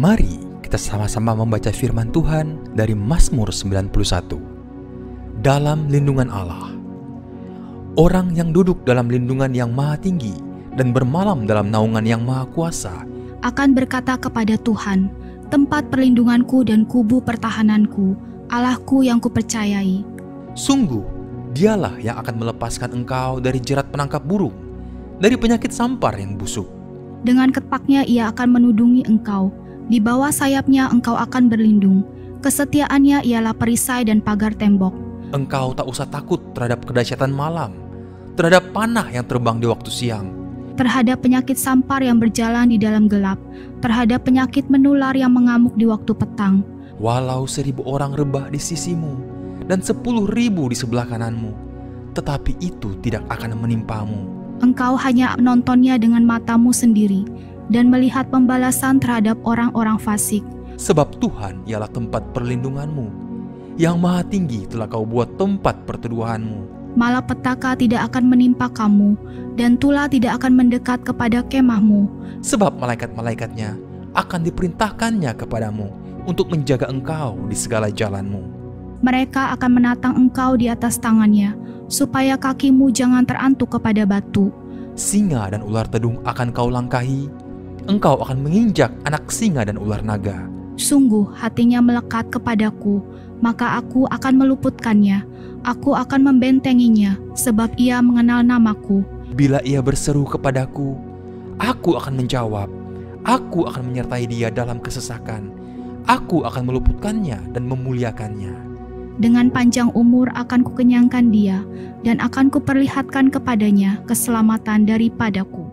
Mari kita sama-sama membaca firman Tuhan dari Mazmur 91. Dalam lindungan Allah. Orang yang duduk dalam lindungan yang maha tinggi dan bermalam dalam naungan yang maha kuasa akan berkata kepada Tuhan, tempat perlindunganku dan kubu pertahananku, Allahku yang kupercayai. Sungguh, dialah yang akan melepaskan engkau dari jerat penangkap burung, dari penyakit sampar yang busuk. Dengan ketpaknya ia akan menudungi engkau, di bawah sayapnya engkau akan berlindung. Kesetiaannya ialah perisai dan pagar tembok. Engkau tak usah takut terhadap kedahsyatan malam, terhadap panah yang terbang di waktu siang, terhadap penyakit sampar yang berjalan di dalam gelap, terhadap penyakit menular yang mengamuk di waktu petang. Walau 1,000 orang rebah di sisimu dan 10.000 di sebelah kananmu, tetapi itu tidak akan menimpamu. Engkau hanya menontonnya dengan matamu sendiri dan melihat pembalasan terhadap orang-orang fasik. Sebab Tuhan ialah tempat perlindunganmu, yang maha tinggi telah kau buat tempat perteduhanmu. Malapetaka tidak akan menimpa kamu, dan tulah tidak akan mendekat kepada kemahmu. Sebab malaikat-malaikatnya akan diperintahkannya kepadamu untuk menjaga engkau di segala jalanmu. Mereka akan menatang engkau di atas tangannya, supaya kakimu jangan terantuk kepada batu. Singa dan ular tedung akan kau langkahi, engkau akan menginjak anak singa dan ular naga. Sungguh hatinya melekat kepadaku, maka aku akan meluputkannya. Aku akan membentenginya, sebab ia mengenal namaku. Bila ia berseru kepadaku, aku akan menjawab. Aku akan menyertai dia dalam kesesakan. Aku akan meluputkannya dan memuliakannya. Dengan panjang umur akan kukenyangkan dia, dan akan kuperlihatkan kepadanya keselamatan daripadaku.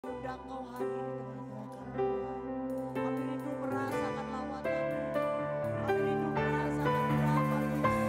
Engkau hadir di tengah-tengah kami. Kami rindu merasakan lawatan-Mu. Kami rindu merasakan urapan Tuhan.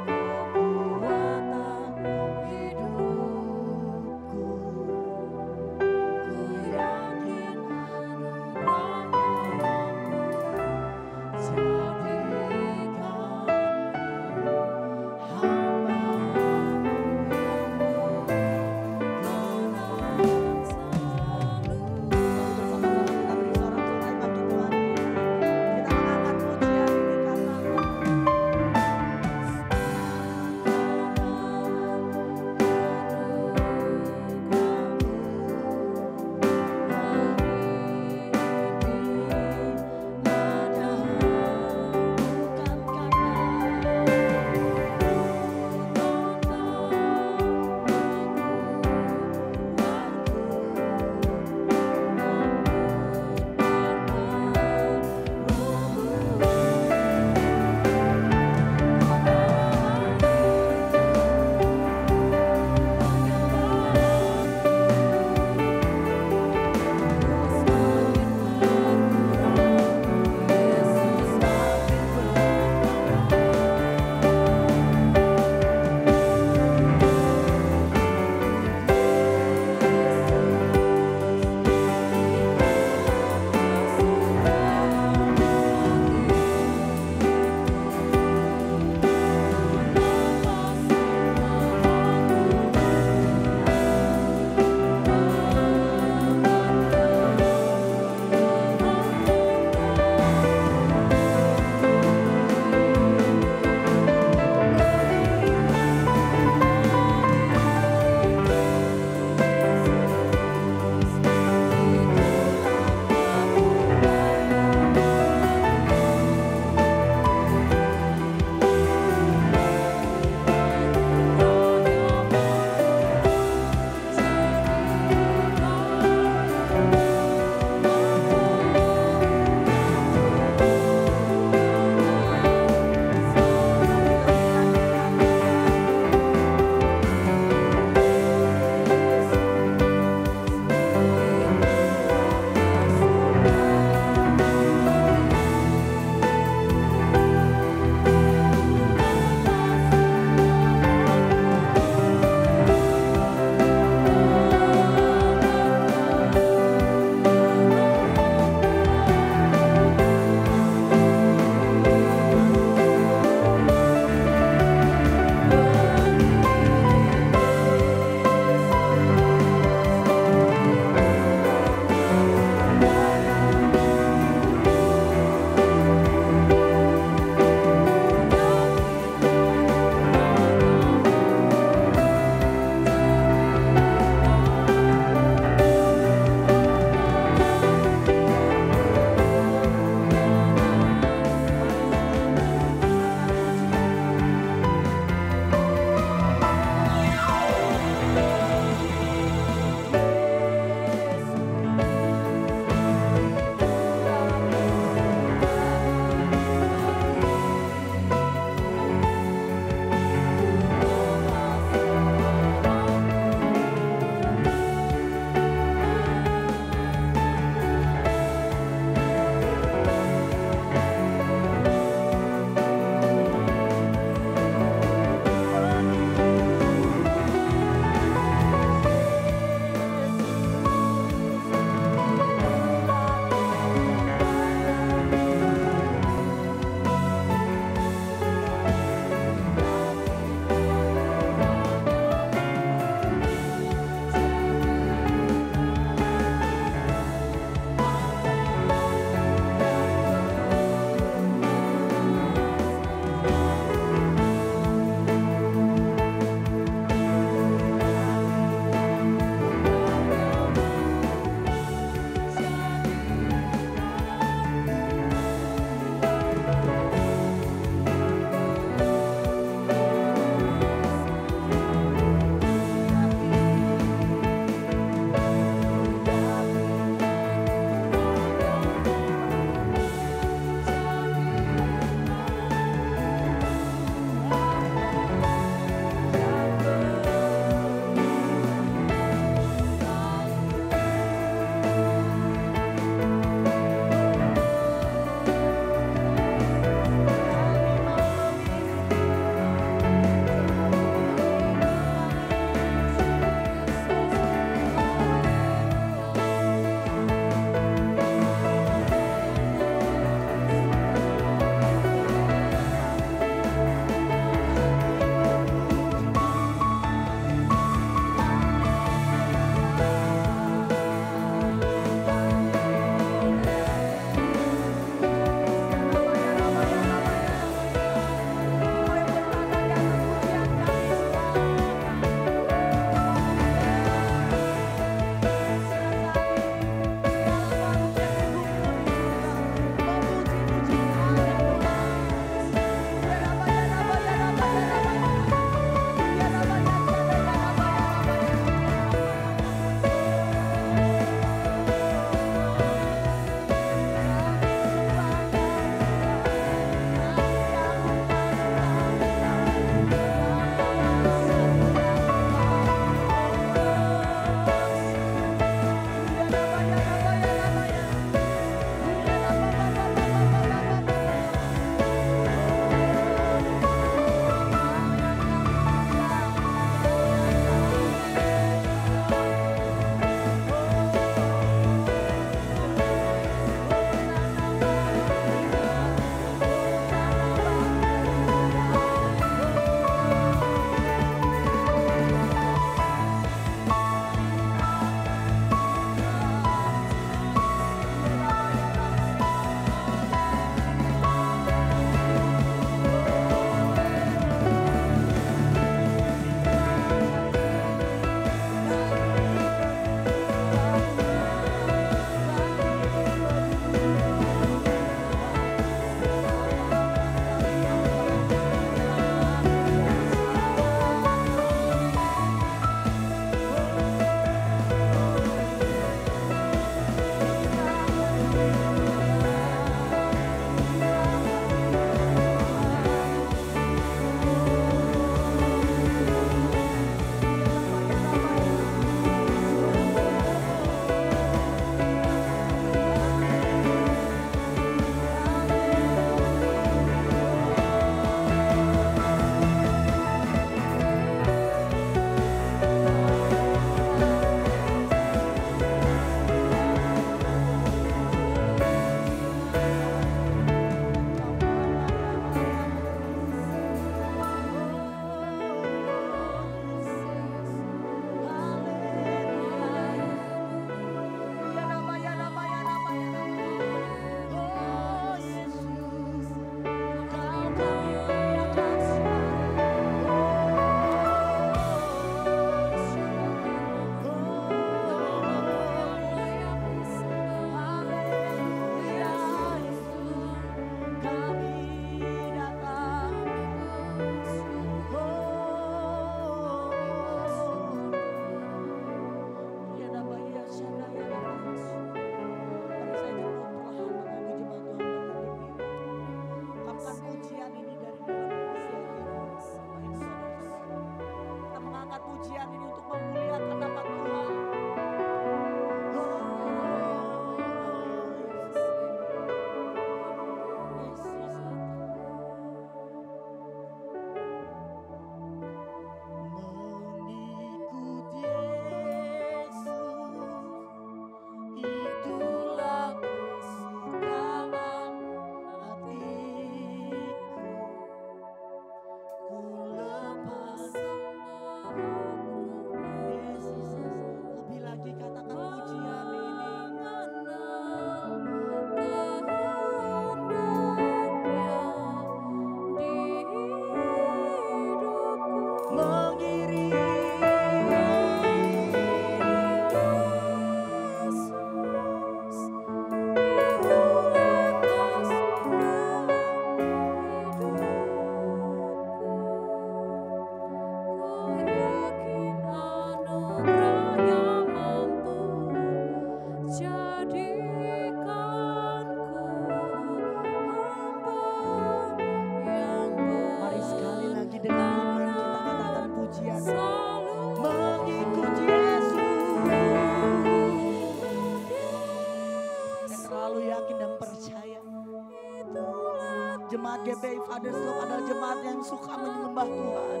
GBI Fathers Love adalah jemaat yang suka menyembah Tuhan.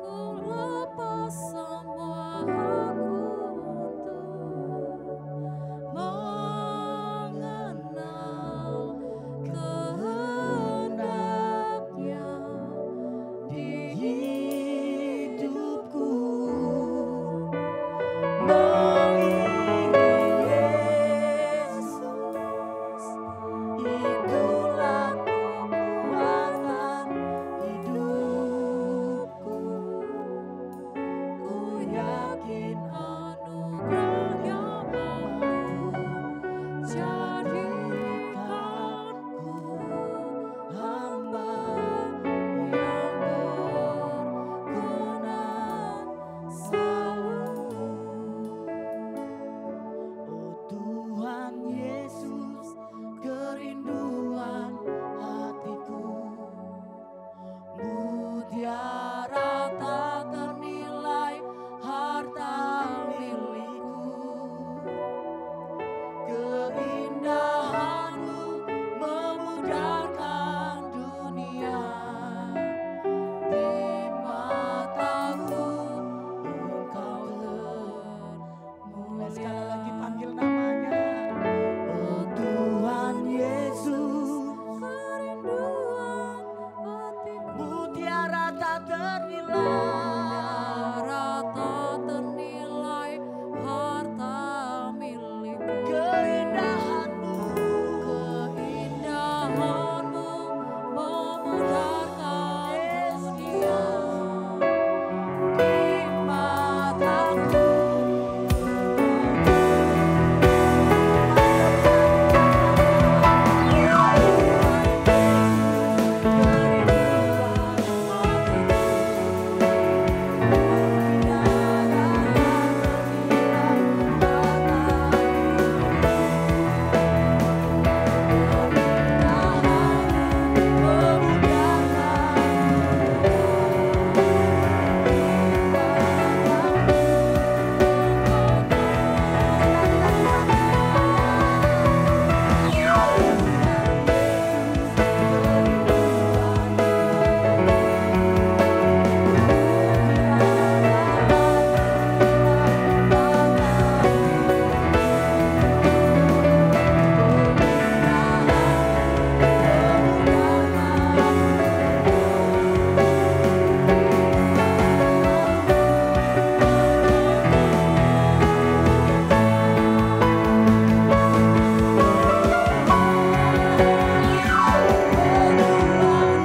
Ku lepas semua aku untuk mengenal kehendaknya di hidupku. Mengiringi Yesus, itulah kekuatan hidupku. Ku yakin anugerahnya mampu jadikanku hamba yang berguna selalu. Oh Tuhan Yesus, kerinduan hatiku, mutiara tak ternilai harta milikku. Keindahanmu memudarkan dunia, di mataku engkau Mulai sekali termulia. lagi panggil namanya. Oh Tuhan Yesus, Kerinduan hatiku, mutiara tak ternilai. mutiara tak ternilai harta milikku. Keindahanmu Keindahanmu memudarkan dunia, di mataku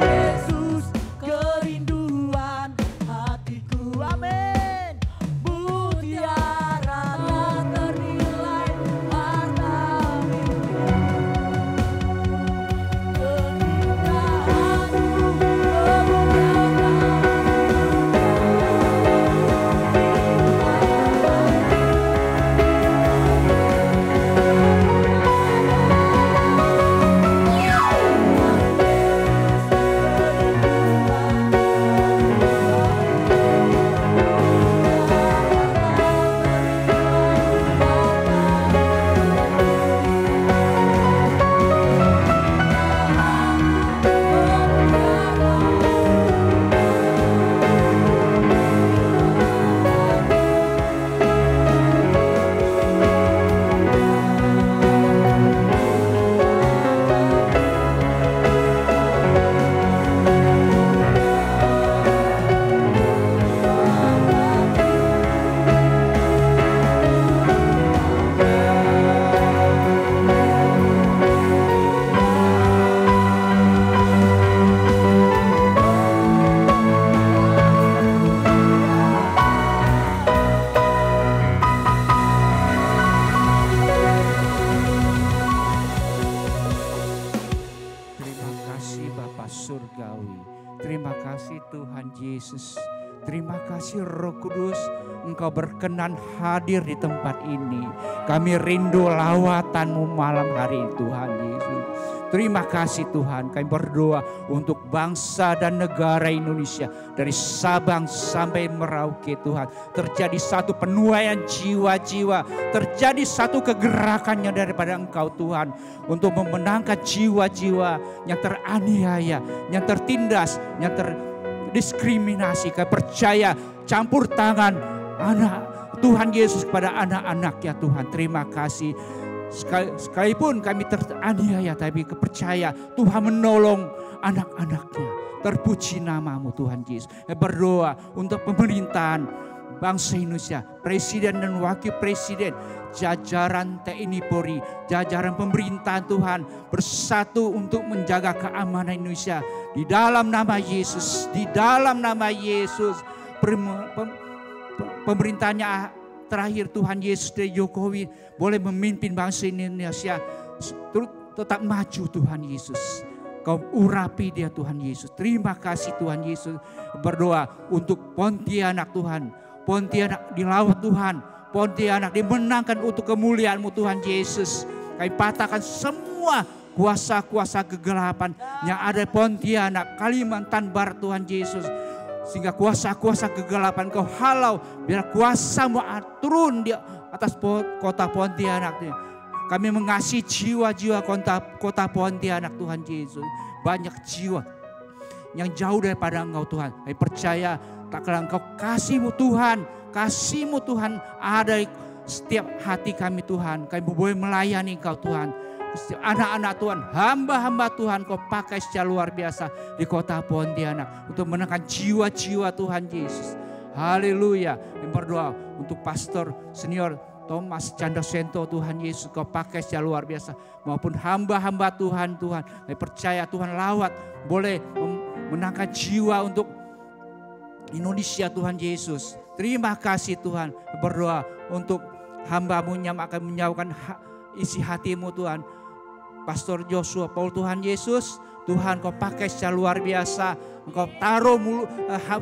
Yesus, kerinduan hatiku, amin. Mutiara tak ternilai harta milikku. Keindahanmu Terima kasih Bapa Surgawi. Terima kasih Tuhan Yesus. Terima kasih Roh Kudus, Engkau berkenan hadir di tempat ini. Kami rindu lawatan-Mu malam hari ini Tuhan Yesus. Terima kasih Tuhan, kami berdoa untuk bangsa dan negara Indonesia. Dari Sabang sampai Merauke Tuhan. Terjadi satu penuaian jiwa-jiwa. Terjadi satu kegerakannya daripada Engkau Tuhan. Untuk memenangkan jiwa-jiwa yang teraniaya, yang tertindas, yang terdiskriminasi. Kami percaya campur tangan anak Tuhan Yesus kepada anak-anaknya Tuhan. Terima kasih. Sekalipun kami teraniaya, tapi kepercaya Tuhan menolong anak-anaknya. Terpuji namamu Tuhan Yesus. Berdoa untuk pemerintahan bangsa Indonesia, presiden dan wakil presiden, jajaran TNI Polri, jajaran pemerintahan Tuhan bersatu untuk menjaga keamanan Indonesia. Di dalam nama Yesus, di dalam nama Yesus, pemerintahnya terakhir Tuhan Yesus dari Jokowi boleh memimpin bangsa Indonesia tetap maju Tuhan Yesus. Kau urapi dia Tuhan Yesus. Terima kasih Tuhan Yesus. Berdoa untuk Pontianak Tuhan. Pontianak dilawat Tuhan. Pontianak dimenangkan untuk kemuliaan-Mu Tuhan Yesus. Kami patahkan semua kuasa-kuasa kegelapan yang ada di Pontianak, Kalimantan Barat Tuhan Yesus. Sehingga kuasa-kuasa kegelapan Kau halau. Biar kuasa-Mu turun di atas kota Pontianak. Kami mengasihi jiwa-jiwa kota Pontianak Tuhan Yesus. Banyak jiwa yang jauh daripada Engkau Tuhan. Kami percaya tak kala Engkau kasih-Mu Tuhan. Kasih-Mu Tuhan ada di setiap hati kami Tuhan. Kami boleh melayani Engkau Tuhan. Anak-anak Tuhan, hamba-hamba Tuhan Kau pakai secara luar biasa di kota Pontianak untuk menangkan jiwa-jiwa Tuhan Yesus. Haleluya. Yang berdoa untuk pastor senior Thomas Chandra Sento Tuhan Yesus Kau pakai secara luar biasa. Maupun hamba-hamba Tuhan. Kami percaya Tuhan lawat boleh menangkan jiwa untuk Indonesia Tuhan Yesus. Terima kasih Tuhan. Berdoa untuk hamba-Mu yang akan menjauhkan isi hati-Mu Tuhan. Pastor Joshua Paul Tuhan Yesus, Tuhan Kau pakai secara luar biasa. Engkau taruh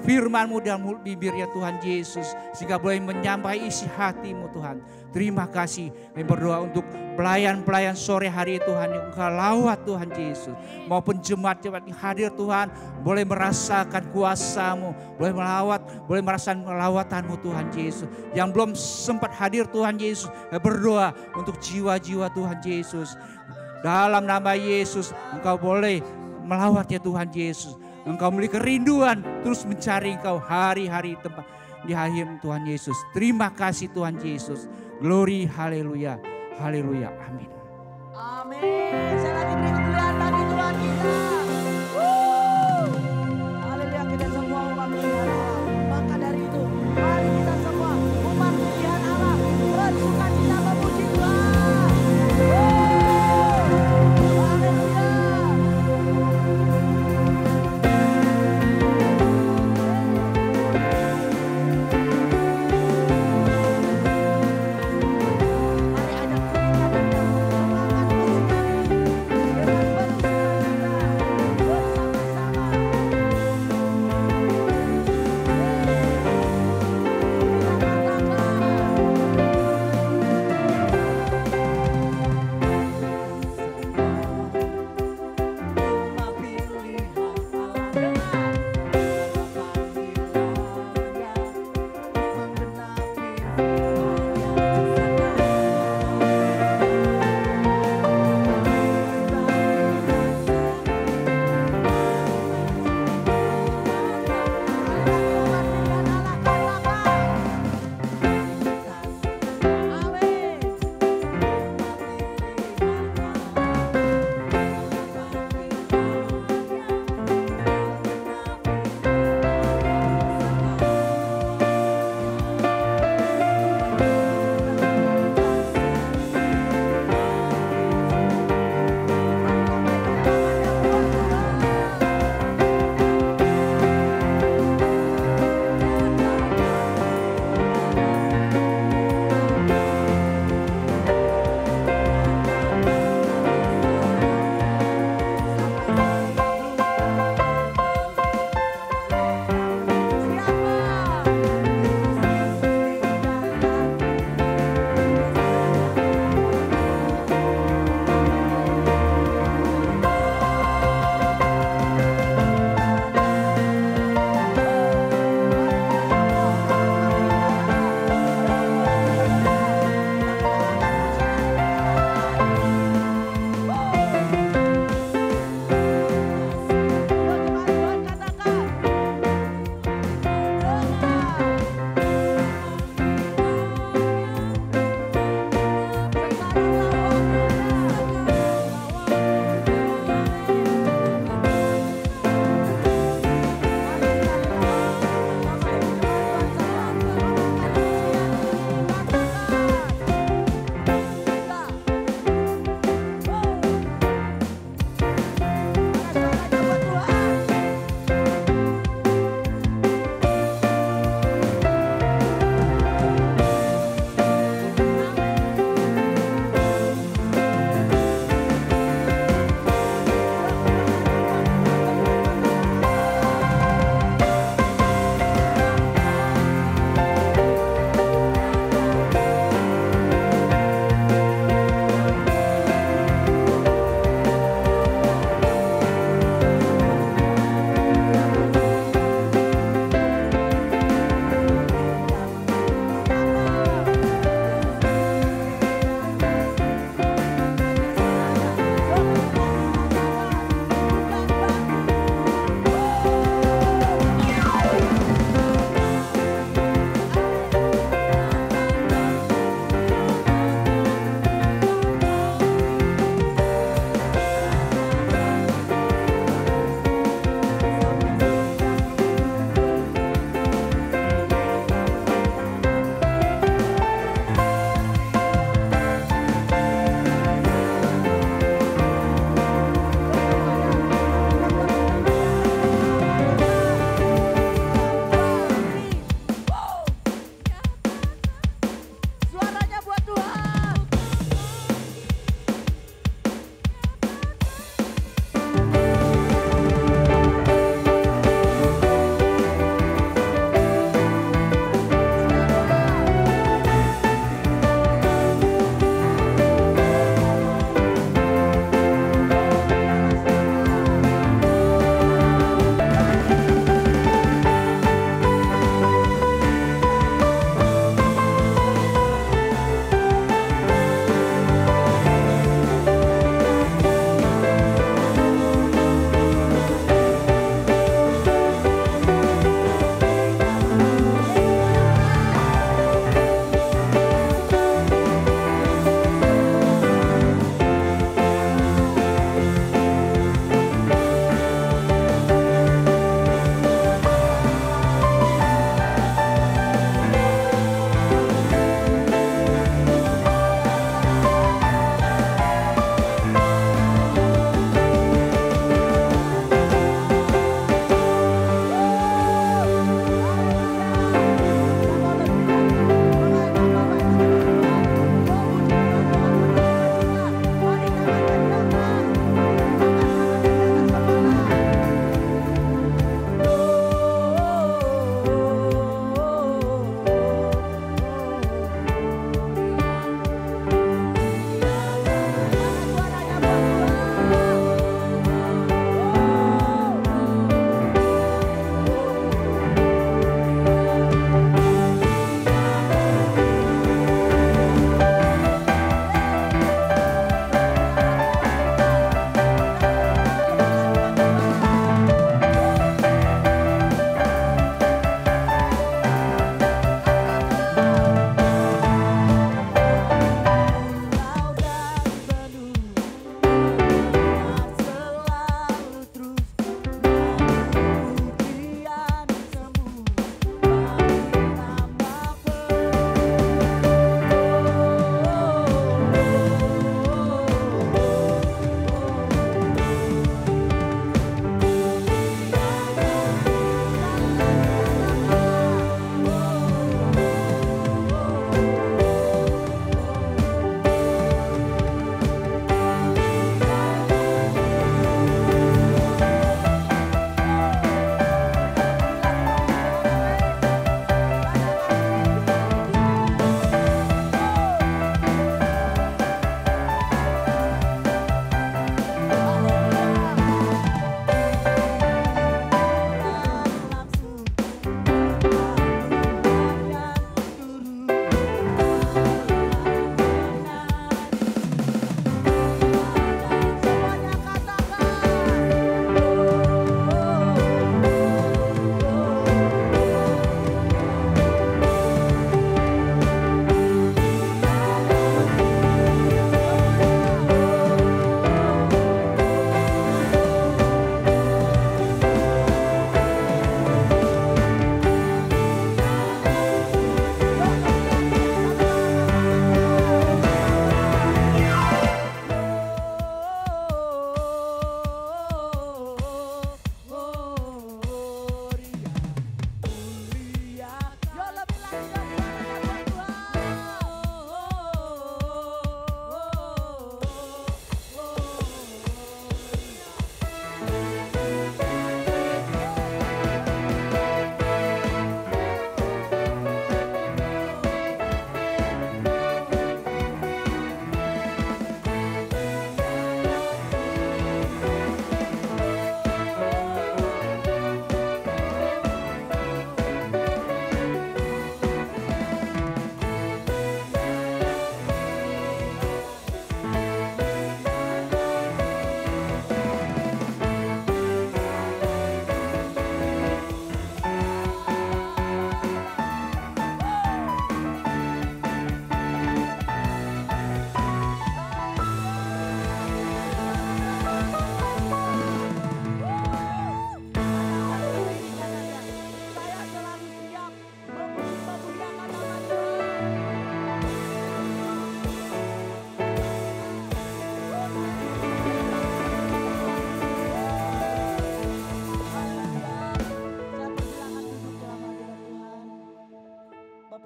firman-Mu dalam mulut bibirnya Tuhan Yesus. Sehingga boleh menyampaikan isi hati-Mu Tuhan. Terima kasih. Kami berdoa untuk pelayan-pelayan sore hari Tuhan yang Engkau lawat Tuhan Yesus. Maupun jemaat-jemaat yang hadir Tuhan. Boleh merasakan kuasa-Mu. Boleh melawat, boleh merasakan lawatan-Mu Tuhan Yesus. Yang belum sempat hadir Tuhan Yesus. Kami berdoa untuk jiwa-jiwa Tuhan Yesus. Dalam nama Yesus Engkau boleh melawatnya Tuhan Yesus. Engkau memiliki kerinduan terus mencari Engkau hari-hari tempat di akhir Tuhan Yesus. Terima kasih Tuhan Yesus. Glory, haleluya, haleluya, amin. Amin. Saya lagi beri kemuliaan bagi Tuhan kita. Haleluya, kita semua umat pujian Allah. Maka dari itu, mari kita semua umat pujian Allah bersuka cita memuji Tuhan.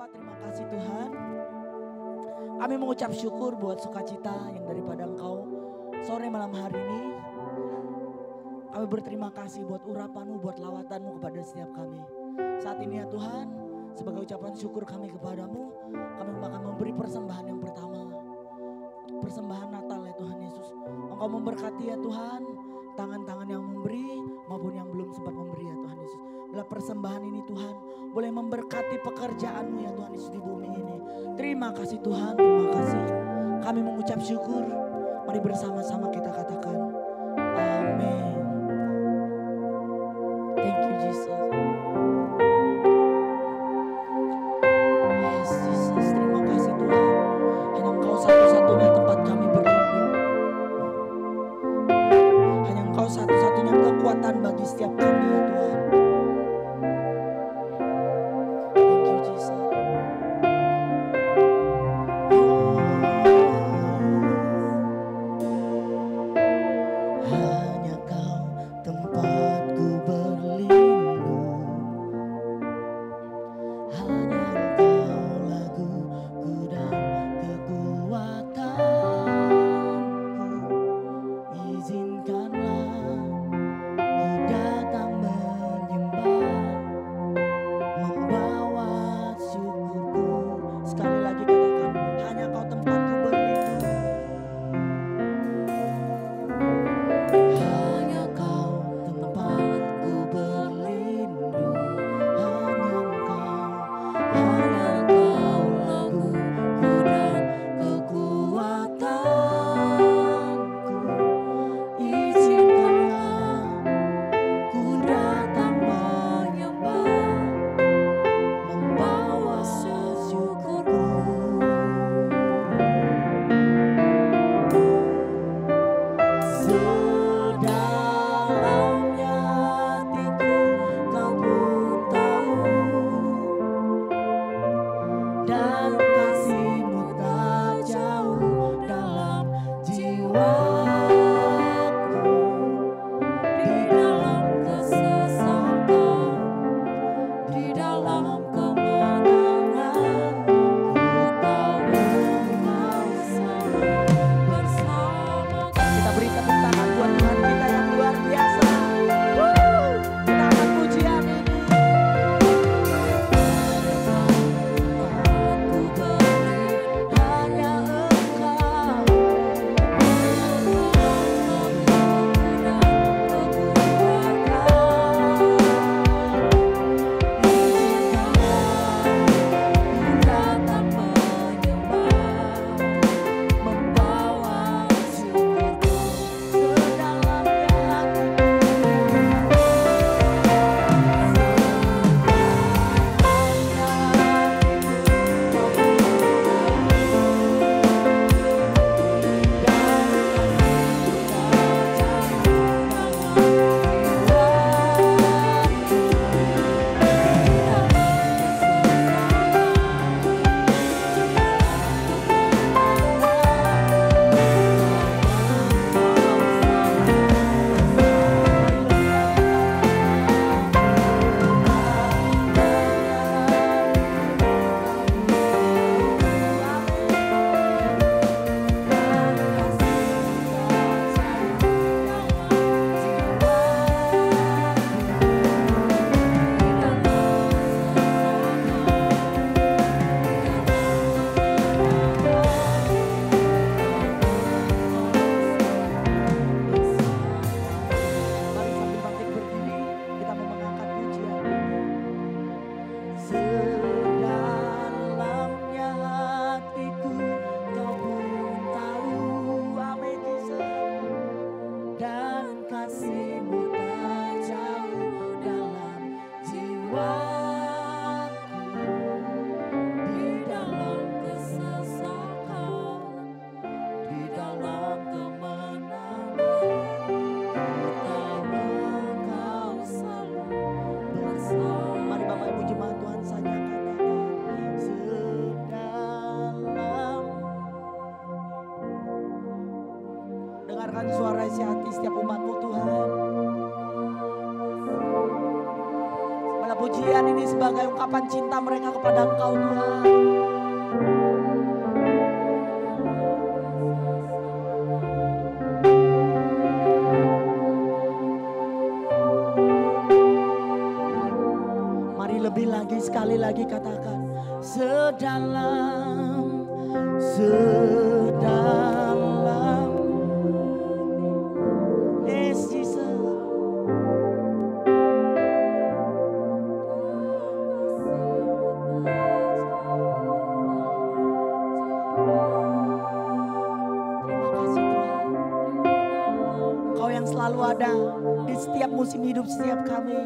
Bapa, terima kasih Tuhan. Kami mengucap syukur buat sukacita yang daripada Engkau sore malam hari ini. Kami berterima kasih buat urapan-Mu, buat lawatan-Mu kepada setiap kami. Saat ini ya Tuhan, sebagai ucapan syukur kami kepadamu, kami akan memberi persembahan yang pertama. Persembahan Natal ya Tuhan Yesus. Engkau memberkati ya Tuhan, tangan-tangan yang memberi maupun yang belum sempat memberi ya Tuhan Yesus. Bila persembahan ini Tuhan boleh memberkati pekerjaan-Mu ya Tuhan Yesus di bumi ini. Terima kasih Tuhan, terima kasih. Kami mengucap syukur. Mari bersama-sama kita katakan amin. Thank you Jesus. Yes Jesus, terima kasih Tuhan. Hanya Engkau satu-satunya tempat kami berlindung. Hanya Engkau satu-satunya kekuatan bagi setiap kami ya Tuhan. Thank you Jesus. Hanya Kau tempatku berlindung. Hanya Engkau laguku dan kekuatanku. Izinkanlah ku datang menyembah, membawa syukurku. Sekali lagi katakan, hanya Kau tempatku berlindung. Hanya Kau tempatku berlindung. Hanya Engkau laguku dan kekuatanku. Izinkanlah ku datang menyembah, membawa syukurku. Sedalamnya hatiku Kau pun tahu, dan kasih-Mu tak jauh dalam jiwaku. Di dalam kesesakan, di dalam kemenangan, ku tahu Engkau selalu bersamaku. Kita beri tepuk tangan buat Tuhan kita yang luar biasa. Kita akan pujian ini. Hanya Engkau. Mari sambil bangkit berdiri, kita mau mengangkat pujian ini. Sedalamnya hatiku Kau pun tahu, amin Jesus. Dan kasih-Mu tak jauh dalam jiwaku. Di dalam kesesakan, di dalam kemenangan, ku tahu Engkau selalu bersama. Mari Bapak Ibu jemaat Tuhan saja katakan sedalam. Dengarkan suara isi hati setiap umat-Mu Tuhan. Malah puji pujian ini sebagai ungkapan cinta mereka kepada Engkau Tuhan. Mari lebih lagi, sekali lagi katakan. Sedalam, sedalam. Yes, Jesus. Terima kasih Tuhan. Engkau yang selalu ada di setiap musim hidup setiap kami.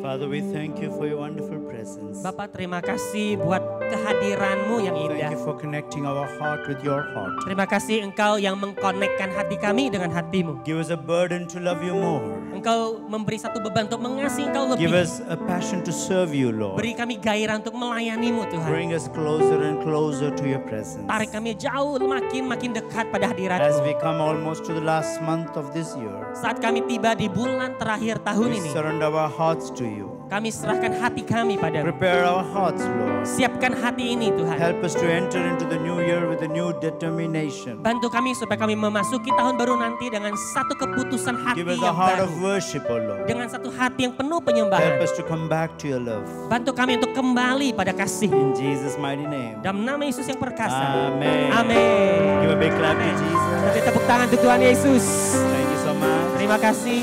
Father, we thank you for your wonderful presence. Bapak, terima kasih buat kehadiran-Mu yang Thank indah. you for connecting our heart with your heart. Terima kasih Engkau yang mengkonekkan hati kami dengan hati-Mu. Give us a burden to love you more. Engkau memberi satu beban untuk mengasihi Engkau Give lebih. us a passion to serve you, Lord. Beri kami gairah untuk melayani-Mu Tuhan. Bring us closer and closer to your presence. Tarik kami jauh makin dekat pada As hadirat-Mu. we come almost to the last month of this year, Saat kami tiba di bulan terakhir tahun we ini, surrender our hearts to you. kami serahkan hati kami padamu. Prepare our hearts, Lord. Siapkan hati ini Tuhan. Help us to enter into the new year with a new determination. Bantu kami supaya kami memasuki tahun baru nanti dengan satu keputusan hati Give us a yang heart of baru. worship, O Lord. Dengan satu hati yang penuh Help penyembahan. us to come back to your love. Bantu kami untuk kembali pada kasih. In Jesus' mighty name. Dalam nama Yesus yang perkasa. Amen. Amin. Give a big clap to Amen. Jesus. Beri tepuk tangan untuk Tuhan Yesus. Thank you so much. Terima kasih.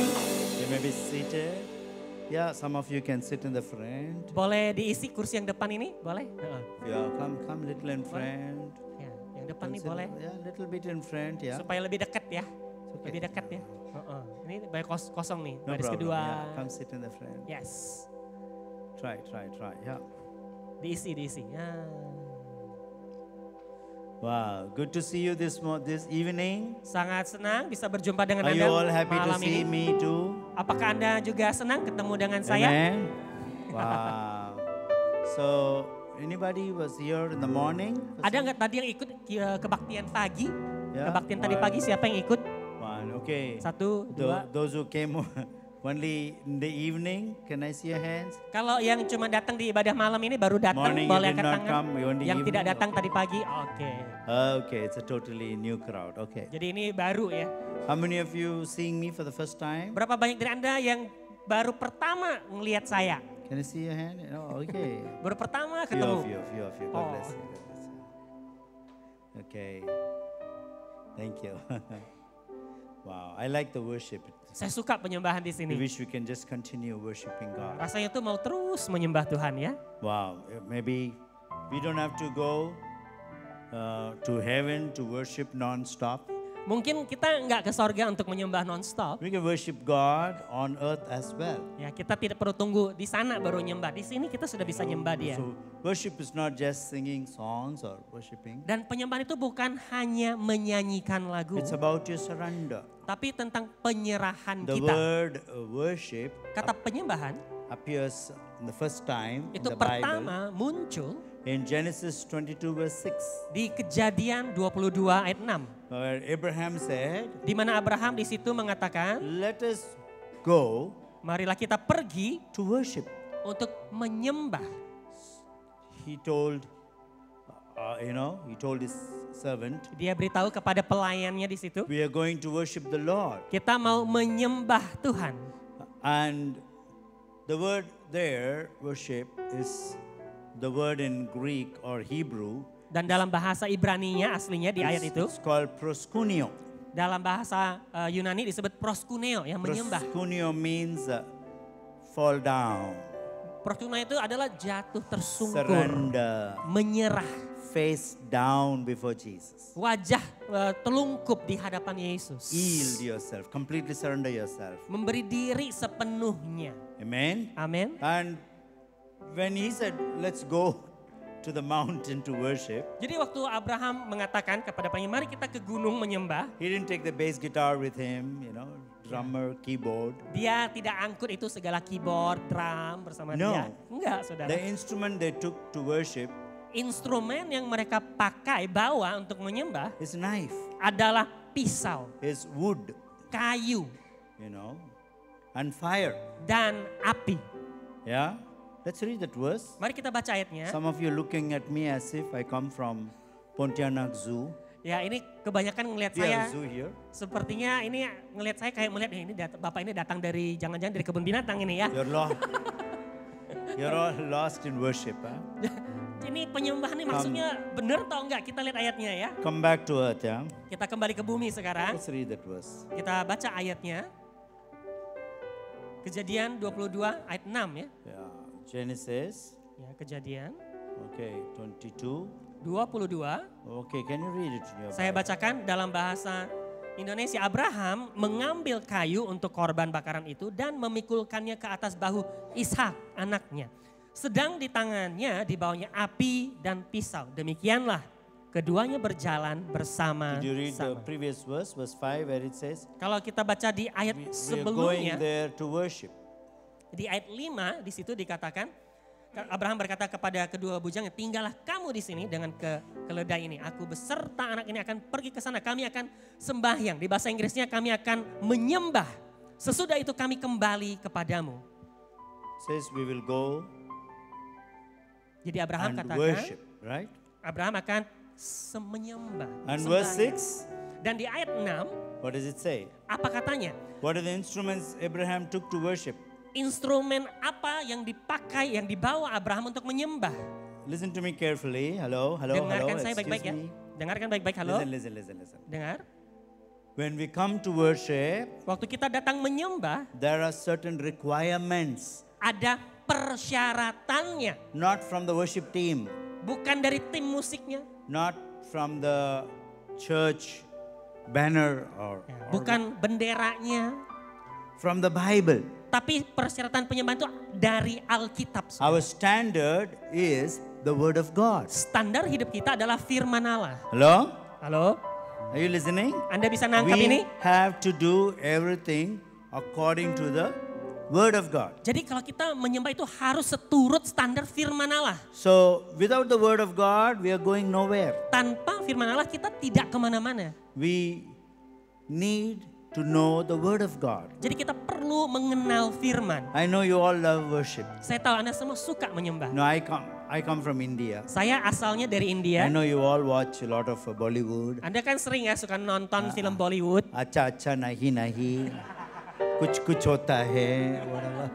You may be seated. Yeah, some of you can sit in the front. Boleh diisi kursi yang depan ini? Boleh? Heeh. Yeah, come little in front. Ya, yang depan nih Consider- boleh. Yeah, little bit in front. Yeah. Supaya lebih dekat ya. okay. Lebih dekat ya. Heeh. Ini banyak kosong nih. No Baris problem. kedua. Yeah, come sit in the front. Yes. Try. Yeah. Diisi. Ya. Wow, good to see you this evening. Sangat senang bisa berjumpa dengan Are Anda you all happy to malam see ini. me too? Apakah Anda juga senang ketemu dengan saya? Amen. Wow. So, anybody was here in the morning? Ada nggak tadi yang ikut kebaktian pagi? Ya, Kebaktian tadi one. pagi siapa yang ikut? One. Okay. Satu, dua. Those who came Only in the evening, can I see your hands? Kalau yang cuma datang di ibadah malam ini baru datang, Morning you boleh did angkat not tangan. come, only Yang tidak evening? datang tadi pagi, oke. Okay, it's a totally new crowd. Okay. Jadi ini baru ya. How many of you seeing me for the first time? Berapa banyak dari Anda yang baru pertama ngelihat saya? Can I see your hand? Oh, okay. Baru pertama Few ketemu. of you. God Oh. bless you. God bless you. Okay. Thank you. Wow, I like the worship. Saya suka penyembahan di We sini. wish we can just continue worshiping God. Rasanya tuh mau terus menyembah Tuhan ya. Wow, maybe we don't have to go to heaven to worship non-stop. Mungkin kita nggak ke sorga untuk menyembah nonstop. We can worship God on earth as well. Ya kita tidak perlu tunggu di sana baru nyembah. Di sini kita sudah bisa nyembah Dia. So worship is not just singing songs or worshiping. Dan penyembahan itu bukan hanya menyanyikan lagu, It's about your surrender. tapi tentang penyerahan The kita. word worship Kata penyembahan appears in the first time in itu the Bible pertama muncul in Genesis 22 verse 6, di Kejadian 22 ayat 6. where Abraham said, Di mana Abraham di situ mengatakan, let us go marilah kita pergi to worship. untuk menyembah. He told, he told his servant, Dia beritahu kepada pelayannya di situ, we are going to worship the Lord. kita mau menyembah Tuhan. And the word there, worship, is the word in Greek or Hebrew. Dan dalam bahasa Ibraninya aslinya di ayat itu, It's called proskuneo. dalam bahasa Yunani disebut proskuneo yang menyembah. Proskuneo means fall down, Proskuneo itu adalah jatuh tersungkur, surrender, menyerah, face down before Jesus. wajah telungkup di hadapan Yesus. Yield yourself, completely surrender yourself. Memberi diri sepenuhnya. Amen. Amin. And when he said, let's go to the mountain to worship, Jadi waktu Abraham mengatakan kepada penyanyi, mari kita ke gunung menyembah. he didn't take the bass guitar with him, drummer, keyboard. Dia tidak angkut itu segala keyboard, drum bersama No. dia. Enggak, saudara. The instrument they took to worship Instrumen yang mereka pakai, bawa untuk menyembah is knife, adalah pisau, is wood, kayu, and fire. dan api. Yeah? Let's read that verse. Mari kita baca ayatnya. Some of you looking at me as if I come from Pontianak Zoo. Ya ini kebanyakan ngelihat We saya, have zoo here. sepertinya ini ngelihat saya kayak melihat ini Bapak ini datang dari jangan-jangan dari kebun binatang ini ya. You're lost. You're all lost in worship. Huh? Ini penyembahan ini maksudnya benar atau enggak? Kita lihat ayatnya ya. Come back to earth, yeah? Kita kembali ke bumi sekarang. Let's read that verse. Kita baca ayatnya. Kejadian 22 ayat 6 ya. Yeah. Genesis, Ya, Kejadian okay, 22. 22. Okay, can you read it in your Saya Bible? bacakan dalam bahasa Indonesia. Abraham mengambil kayu untuk korban bakaran itu dan memikulkannya ke atas bahu Ishak anaknya. Sedang di tangannya dibawanya api dan pisau. Demikianlah keduanya berjalan bersama-sama. Did you read the previous verse 5, where it says, Kalau kita baca di ayat we are going sebelumnya, there to worship. di ayat 5 di situ dikatakan, Abraham berkata kepada kedua bujangnya, tinggallah kamu di sini dengan keledai ini. Aku beserta anak ini akan pergi ke sana. Kami akan sembahyang. Di bahasa Inggrisnya kami akan menyembah. Sesudah itu kami kembali kepadamu. Says we will go Jadi Abraham and katakan, worship, right? Abraham akan menyembah. And verse sembahyang. 6, Dan di ayat 6, what does it say? apa katanya? What are the instruments Abraham took to worship? Instrumen apa yang dipakai, yang dibawa Abraham untuk menyembah? Listen to me carefully. Hello. Dengarkan saya Excuse baik-baik ya. me. Dengarkan baik-baik, halo. Listen. Dengar. When we come to worship, Waktu kita datang menyembah, there are certain requirements, ada persyaratannya. not from the worship team, Bukan dari tim musiknya. not from the church banner or Bukan benderanya. from the Bible. Tapi persyaratan penyembahan itu dari Alkitab. Our standard is the word of God. Standar hidup kita adalah firman Allah. Hello? Halo? Are you listening? Anda bisa nangkap We ini? have to do everything according to the word of God. Jadi kalau kita menyembah itu harus seturut standar firman Allah. So without the word of God, we are going nowhere. Tanpa firman Allah kita tidak kemana-mana. We need to know the word of God. Jadi kita perlu mengenal firman. I know you all love worship. Saya tahu Anda semua suka menyembah. No, I come from India. Saya asalnya dari I India. know you all watch a lot of Bollywood. Anda kan sering ya suka nonton film Bollywood. Acha acha nahi nahi. Kuch kuch hota hai. Whatever.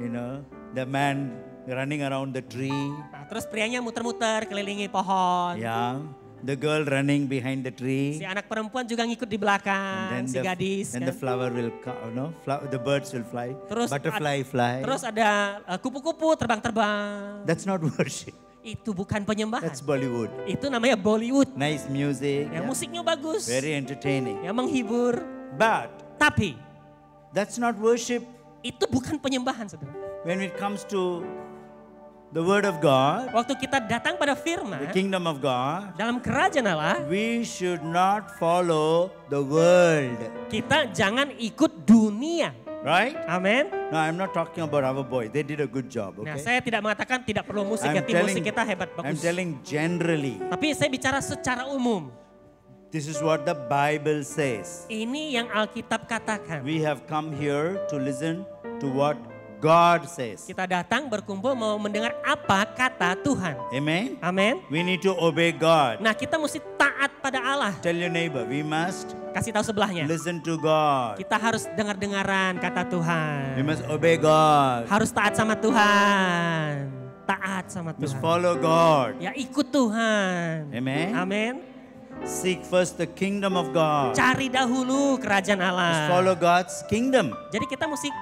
You know, the man running around the tree. Nah, terus prianya muter-muter kelilingi pohon. Yeah. The girl running behind the tree. Si anak perempuan juga ngikut di belakang, si gadis. Then the Kan. flower will come, the birds will fly. Terus Butterfly fly. Terus ada kupu-kupu terbang-terbang. That's not worship. Itu bukan penyembahan. That's Bollywood. Itu namanya Bollywood. Nice music. Yang yeah. musiknya bagus. Very entertaining. Yang menghibur. But Tapi that's not worship. itu bukan penyembahan, saudara. When it comes to the word of God, Waktu kita datang pada the firman, kingdom of God, dalam kerajaan Allah, we should not follow the world. kita jangan ikut dunia. Right? Amin. No, I'm not talking about our boy. They did a good job, Nah, okay? saya tidak mengatakan tidak perlu musik, I'm ya tim musik kita hebat, I'm bagus. telling generally. Tapi saya bicara secara umum. This is what the Bible says. Ini yang Alkitab katakan. We have come here to listen to what God says. Kita datang berkumpul mau mendengar apa kata Tuhan. Amen? Amin. We need to obey God. Nah, kita mesti taat pada Allah. Tell your neighbor, we must Kasih tahu sebelahnya. listen to God. Kita harus dengar-dengaran kata We Tuhan. must obey God. Harus taat sama Tuhan. Taat sama We must Tuhan. follow God. Ya ikut Tuhan. Amen. Amin. Seek first the kingdom of God. Cari dahulu kerajaan Must Allah. follow God's kingdom. Jadi kita mesti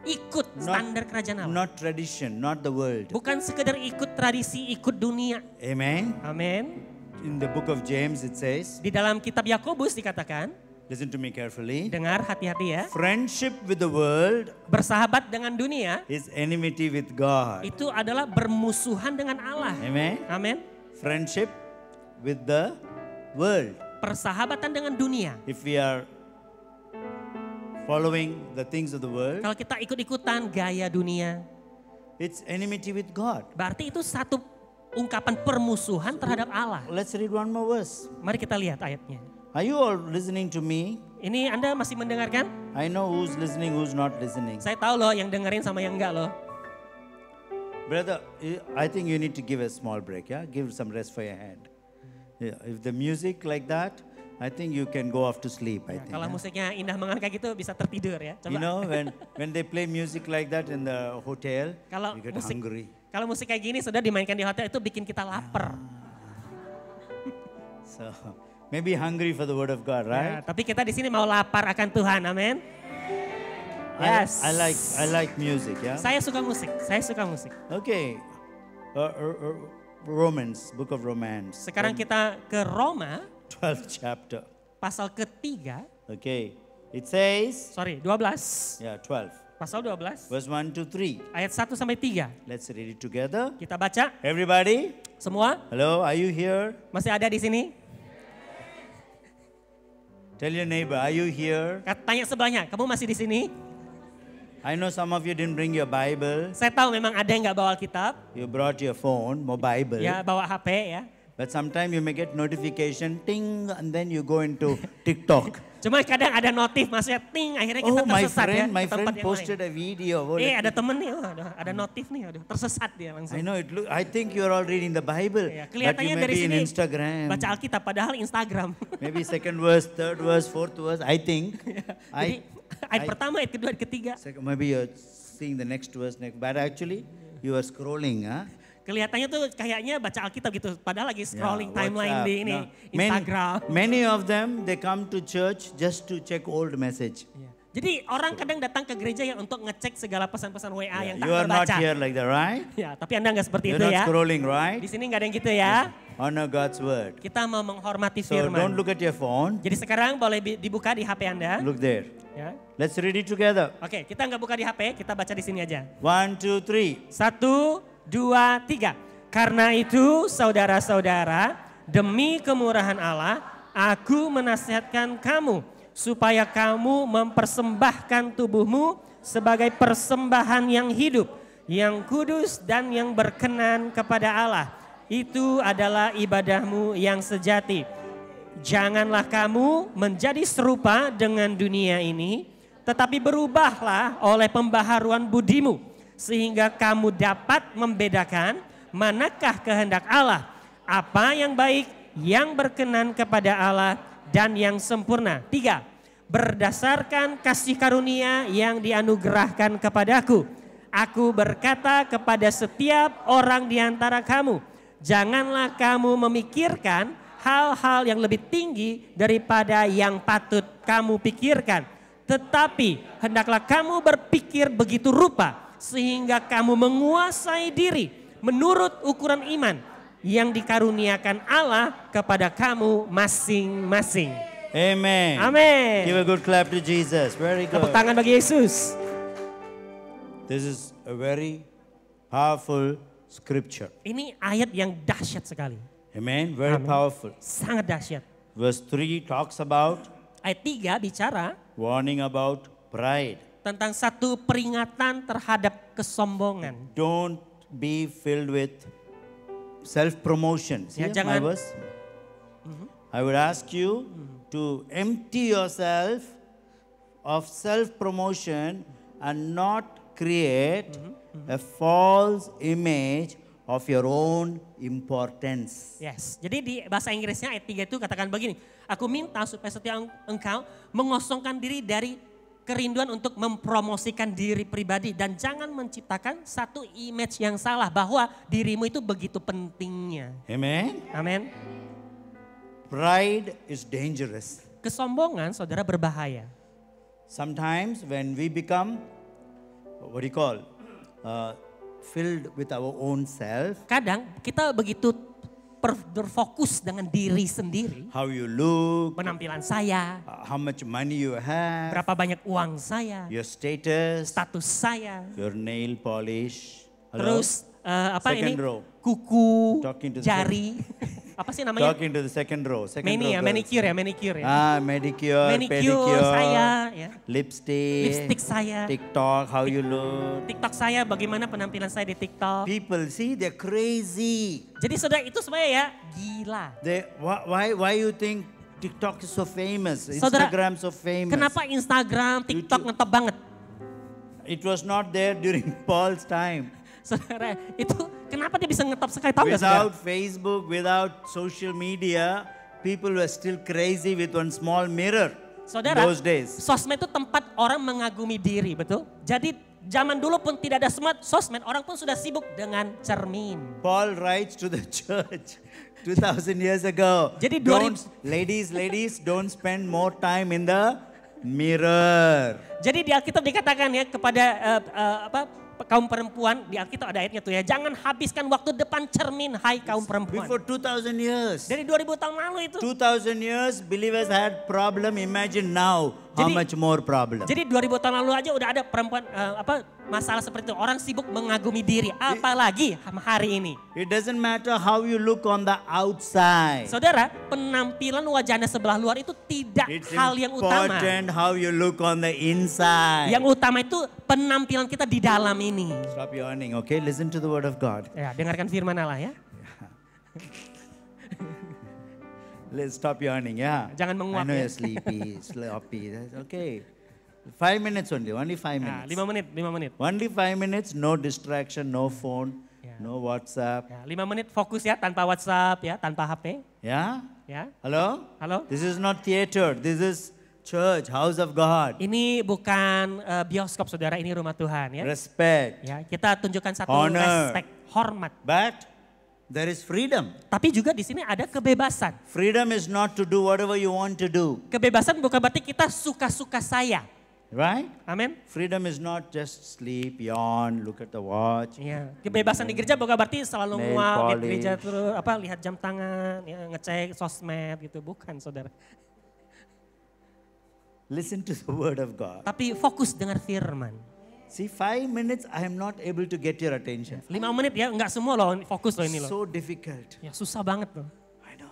ikut standar kerajaan Allah. Not tradition, not the world. Bukan sekedar ikut tradisi, ikut dunia. Amen. Amin. In the book of James it says, Di dalam kitab Yakobus dikatakan, listen to me carefully. dengar hati-hati ya. Friendship with the world Bersahabat dengan dunia is enmity with God. itu adalah bermusuhan dengan Allah. Amen. Amin. Friendship with the world. Persahabatan dengan dunia. If we are following the things of the world, Kalau kita ikut-ikutan gaya dunia, it's enmity with God. berarti itu satu ungkapan permusuhan terhadap Allah. Let's read one more verse. Mari kita lihat ayatnya. Are you all listening to me? Ini Anda masih mendengarkan? I know who's listening, who's not listening. Saya tahu loh yang dengerin sama yang enggak loh. Brother, I think you need to give a small break, yeah? Give some rest for your hand. Yeah, if the music like that, I think you can go off to sleep, I think. Kalau yeah? musiknya indah mengenai kayak gitu bisa tertidur ya. Coba. You know, when they play music like that in the hotel, Kalau you get musik hungry. Kalau musik kayak gini sudah dimainkan di hotel itu bikin kita lapar. So, maybe hungry for the word of God, Ya, right? tapi kita di sini mau lapar akan Tuhan, amin. Yes. I like music, yeah? Saya suka musik, saya suka musik. Okay. Romans, book of Romans. Sekarang kita ke Roma 12th chapter. pasal ketiga, Okay. It says, 12. yeah, 12. Pasal 12 Verse 1 to 3. ayat 1 sampai 3. Let's read it together. Kita baca Everybody, semua. hello, are you here? Masih ada di sini? Tell your neighbor, are you here? Tanya sebelahnya, kamu masih di sini? I know some of you didn't bring your Bible. Saya tahu memang ada yang nggak bawa Alkitab, You brought your phone, more Bible. ya bawa HP ya. But sometimes you may get notification, ting, and then you go into TikTok. Cuma kadang ada notif, maksudnya ting, akhirnya kita Oh, my tersesat ya. friend, my ke tempat friend yang posted lain. a video. Oh, Ada temen nih, ada notif nih, tersesat dia langsung. I know it. I think you are all reading the Bible, Ya, but kelihatannya you may dari be in sini Instagram. baca Alkitab, padahal Instagram. Maybe second verse, third verse, fourth verse. I think. Jadi ayat pertama, ayat kedua, ayat ketiga. Maybe you're seeing the next verse next, but actually you are scrolling, huh? Kelihatannya tuh kayaknya baca Alkitab gitu, padahal lagi scrolling Yeah, timeline WhatsApp. di ini, No. Instagram. Many of them, they come to church just to check old message. Ya. Jadi orang kadang datang ke gereja yang untuk ngecek segala pesan-pesan WA yang tak You are not terbaca. here like that, right? Ya, tapi Anda nggak seperti You're itu not ya. scrolling, right? Di sini nggak ada yang gitu ya. Honor God's word. Kita mau menghormati So don't firman. look at your phone. Jadi sekarang boleh dibuka di HP Anda. Look there. Ya. Let's read it together. Oke, kita nggak buka di HP, kita baca di sini aja. 1, 2, 3. 1, 2, 3. Karena itu saudara-saudara, demi kemurahan Allah, aku menasihatkan kamu supaya kamu mempersembahkan tubuhmu sebagai persembahan yang hidup, yang kudus dan yang berkenan kepada Allah. Itu adalah ibadahmu yang sejati. Janganlah kamu menjadi serupa dengan dunia ini, tetapi berubahlah oleh pembaharuan budimu, sehingga kamu dapat membedakan manakah kehendak Allah, apa yang baik, yang berkenan kepada Allah, dan yang sempurna. 3. Berdasarkan kasih karunia yang dianugerahkan kepadaku, aku berkata kepada setiap orang di antara kamu, janganlah kamu memikirkan hal-hal yang lebih tinggi daripada yang patut kamu pikirkan. Tetapi hendaklah kamu berpikir begitu rupa sehingga kamu menguasai diri menurut ukuran iman yang dikaruniakan Allah kepada kamu masing-masing. Amen. Amin. Give a good clap to Jesus. Very Tepuk good. tangan bagi Yesus. This is a very powerful scripture. Ini ayat yang dahsyat sekali. Amen. Very Amen. powerful. Sangat dahsyat. Verse 3 talks about Ayat 3 bicara warning about pride. tentang satu peringatan terhadap kesombongan. Don't be filled with self-promotion. See Ya, my jangan- verse? I would ask you to empty yourself of self-promotion and not create a false image of your own importance. Yes. Jadi di bahasa Inggrisnya ayat 3 itu katakan begini. Aku minta supaya setiap engkau mengosongkan diri dari kerinduan untuk mempromosikan diri pribadi. Dan jangan menciptakan satu image yang salah bahwa dirimu itu begitu pentingnya. Amen. Amin. Pride is dangerous. Kesombongan saudara berbahaya. Sometimes when we become, what do you call, filled with our own self, Kadang kita begitu berfokus dengan diri sendiri. how you look, Penampilan saya, how much money you have, berapa banyak uang saya, your status, status saya. your nail polish. Hello? Terus apa Second ini? row. Kuku, Talking to the jari. Apa sih namanya? Talking to the second row. Second Mani ya, row girls. manicure ya. Manicure, Manicure pedicure, saya, ya. lipstick, Lipstick saya. TikTok, how you look. TikTok saya, bagaimana penampilan saya di TikTok. People, see, they're crazy. Jadi saudara itu sebenarnya ya gila. Why you think TikTok is so famous? Saudara, Instagram so famous? Kenapa Instagram, TikTok YouTube. ngetop banget? It was not there during Paul's time. Saudara, itu kenapa dia bisa ngetop sekali? Tahu nggak saudara? Without Facebook, without social media, people were still crazy with one small mirror Saudara, in those days. sosmed itu tempat orang mengagumi diri, betul? Jadi zaman dulu pun tidak ada sosmed, orang pun sudah sibuk dengan cermin. Paul writes to the church 2,000 years ago. Jadi Ladies, don't spend more time in the mirror. Jadi di Alkitab dikatakan ya kepada kaum perempuan, di Alkitab ada ayatnya tuh ya, jangan habiskan waktu depan cermin, hai kaum perempuan. Before 2,000 years. Dari 2000 tahun lalu itu. 2,000 years, believers had problem. Imagine now how Jadi- much more problem. Jadi 2000 tahun lalu aja udah ada perempuan masalah seperti itu. Orang sibuk mengagumi diri, apalagi hari ini. It doesn't matter how you look on the outside. Saudara, penampilan wajahnya sebelah luar itu tidak It's hal yang utama. important how you look on the inside. Yang utama itu penampilan kita di dalam ini. Stop yawning, okay? Listen to the word of God. Ya, dengarkan firman Allah ya. Let's stop yawning, yeah. Jangan menguap I know ya. you're sleepy, sloppy. That's okay. 5 minutes only 5 Nah, minutes. 5 menit. Only 5 minutes, no distraction, no phone, Yeah. no WhatsApp. Ya, 5 menit fokus ya, tanpa WhatsApp ya, tanpa HP. Yeah? Ya. Hello? Halo? This is not theater, this is church, house of God. Ini bukan bioskop saudara, ini rumah Tuhan ya. Respect. Ya, kita tunjukkan satu Honor. respect, hormat. But there is freedom. Tapi juga di sini ada kebebasan. Freedom is not to do whatever you want to do, Kebebasan bukan berarti kita suka-suka saya. right? Amin. Freedom is not just sleep, yawn, look at the watch. Ya, kebebasan di gereja bukan berarti selalu Nail mual di polish. gereja terus lihat jam tangan, ya, ngecek sosmed gitu, bukan saudara. Listen to the word of God. Tapi fokus dengar firman. See, 5 minutes, I am not able to get your attention. 5 menit ya, enggak semua loh fokus loh ini loh. So difficult. Ya susah banget loh. I know.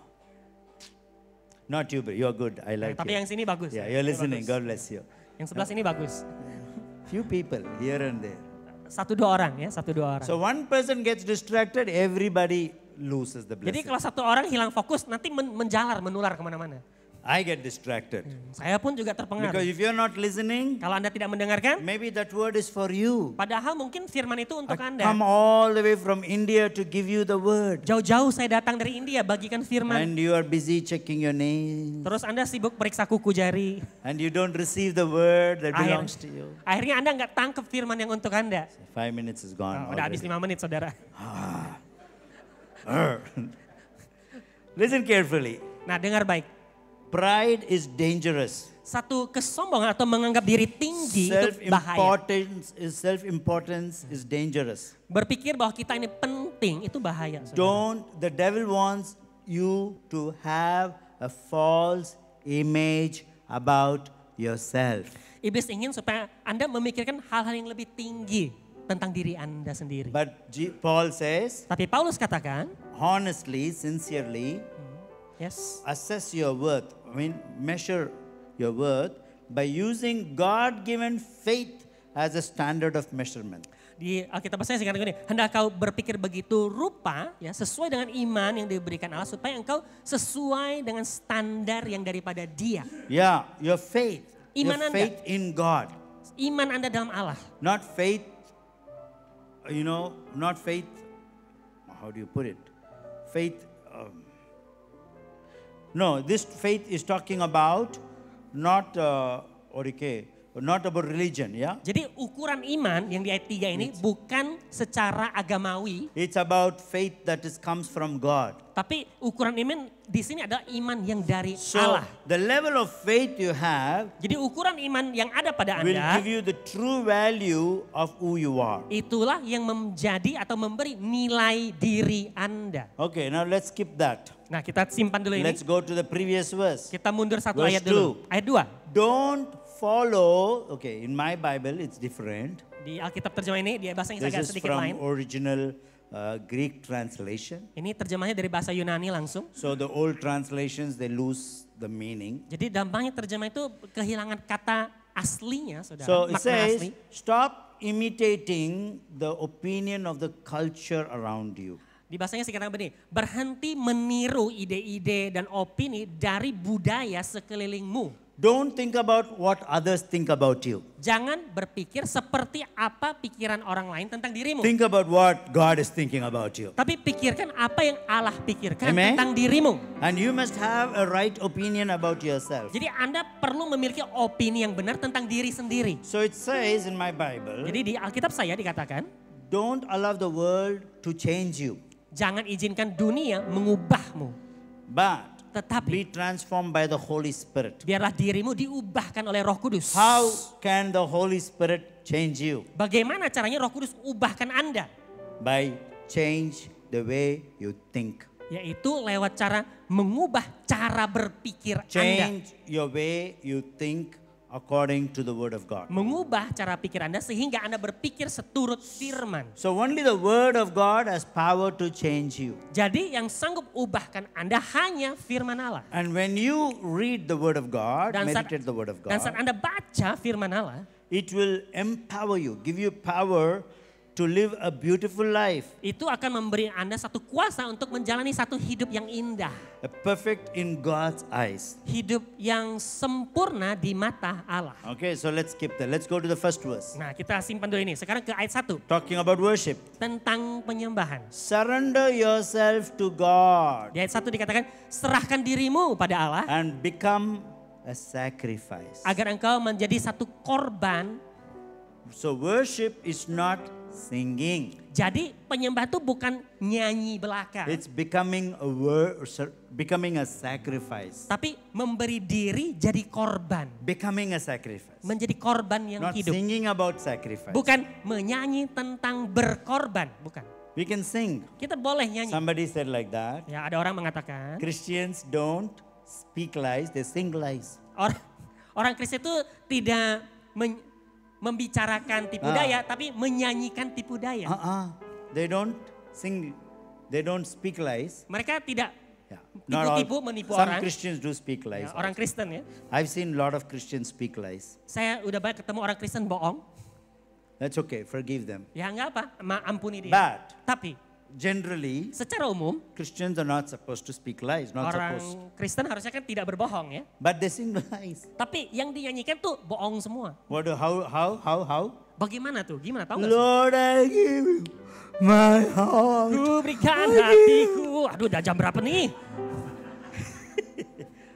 Not you, but you're good. I like Tapi you. yang sini bagus. Yeah, ya, you're listening. bagus. God bless you. Yang sebelah sini bagus. Few people here and there. 1-2 orang ya, 1-2 orang. So one person gets distracted, everybody loses the Jadi blessing. kalau satu orang hilang fokus, nanti menjalar, menular kemana-mana. I get distracted. Saya pun juga Because terpengaruh. if you're not listening, Kalau Anda tidak mendengarkan, maybe that word is for you. padahal mungkin firman itu untuk I Anda. come all the way from India to give you the word. Jauh-jauh saya datang dari India bagikan firman. And you are busy checking your nails. Terus Anda sibuk periksa kuku jari. And you don't receive the word that belongs to you. Akhirnya Anda nggak tangkap firman yang untuk Anda. 5 minutes is gone. Udah habis already. 5 menit saudara. Listen carefully. Nah dengar baik. Pride is dangerous. Satu kesombongan atau menganggap diri tinggi itu bahaya. Self-importance is dangerous. Berpikir bahwa kita ini penting itu bahaya. Saudara. The devil wants you to have a false image about yourself. Iblis ingin supaya Anda memikirkan hal-hal yang lebih tinggi tentang diri Anda sendiri. But Paul says, Tapi Paulus katakan, honestly, sincerely, yes, assess your worth. Measure your worth by using God-given faith as a standard of measurement. di Alkitab saya sekarang ini, hendak kau berpikir begitu rupa, ya sesuai dengan iman yang diberikan Allah supaya engkau sesuai dengan standar yang daripada Dia. Yeah, your faith. Iman Your Anda. faith in God. Iman Anda dalam Allah. Not faith, not faith, how do you put it? Faith, no, this faith is talking about not, not about religion, yeah? Jadi ukuran iman yang di ayat 3 ini bukan secara agamawi, It's about faith that comes from God. tapi ukuran iman di sini adalah iman yang dari So, Allah. the level of faith you have Jadi ukuran iman yang ada pada will Anda, give you the true value of who you are. itulah yang menjadi atau memberi nilai diri Anda. Okay, now let's skip that. Nah kita simpan dulu ini, Let's go to the previous verse. kita mundur satu Verse ayat dulu. 2. Ayat 2. Don't follow, okay, in my Bible it's different. Di Alkitab terjemah ini, di bahasa Inggris This agak is sedikit lain. from original Greek translation. Ini terjemahnya dari bahasa Yunani langsung. So the old translations, they lose the meaning. Jadi dampaknya terjemah itu kehilangan kata aslinya, saudara. So it Makna asli. says, stop imitating the opinion of the culture around you. Di bahasanya sekarang begini, berhenti meniru ide-ide dan opini dari budaya sekelilingmu. Don't think about what others think about you. Jangan berpikir seperti apa pikiran orang lain tentang dirimu. Think about what God is thinking about you. Tapi pikirkan apa yang Allah pikirkan Amen. tentang dirimu. And you must have a right opinion about yourself. Jadi Anda perlu memiliki opini yang benar tentang diri sendiri. So it says in my Bible, Jadi di Alkitab saya dikatakan, don't allow the world to change you, jangan izinkan dunia mengubahmu. but Tetapi be transformed by the Holy Spirit. biarlah dirimu diubahkan oleh Roh Kudus. How can the Holy Spirit change you? Bagaimana caranya Roh Kudus ubahkan Anda? By change the way you think. Yaitu lewat cara mengubah cara berpikir Anda. Change your way you think according to the word of God. Mengubah cara pikir Anda sehingga Anda berpikir seturut firman. So only the word of God has power to change you. Jadi yang sanggup ubahkan Anda hanya firman Allah. And when you read the word of God, Dan saat, meditate the word of dan saat God, Anda baca firman Allah, it will empower you, give you power to live a beautiful life, itu akan memberi Anda satu kuasa untuk menjalani satu hidup yang indah. a perfect in God's eyes. Hidup yang sempurna di mata Allah. Okay, so let's skip that. Let's go to the first verse. Nah kita simpan dulu ini. Sekarang ke ayat 1. Talking about worship. Tentang penyembahan. Surrender yourself to God Di ayat 1 dikatakan, serahkan dirimu pada Allah and become a sacrifice. agar engkau menjadi satu korban. So worship is not singing. Jadi penyembah itu bukan nyanyi belaka. It's becoming a sacrifice. Tapi memberi diri jadi korban. Becoming a sacrifice. Menjadi korban yang Not hidup. singing about sacrifice. Bukan menyanyi tentang berkorban. Bukan. We can sing. Kita boleh nyanyi. Somebody said like that. Ya ada orang mengatakan, Christians don't speak lies, they sing lies. orang Kristen itu tidak membicarakan tipu daya, tapi menyanyikan tipu daya. They don't sing, they don't speak lies. Mereka tidak Yeah. Not all. tipu-tipu menipu Some orang. Christians do speak lies. Ya, orang also. Kristen ya. I've seen a lot of Christians speak lies. Saya udah banyak ketemu orang Kristen bohong. That's okay, forgive them. Ya enggak apa, ampuni dia. But Tapi generally, Secara umum, Christians are not supposed to speak lies, not orang supposed. Kristen harusnya kan tidak berbohong ya. But they sing lies. Tapi yang dinyanyikan tuh bohong semua. How? Bagaimana tuh? Gimana tahu nggak? Lord, I give you my heart. Ku berikan hatiku. Aduh, udah jam berapa nih?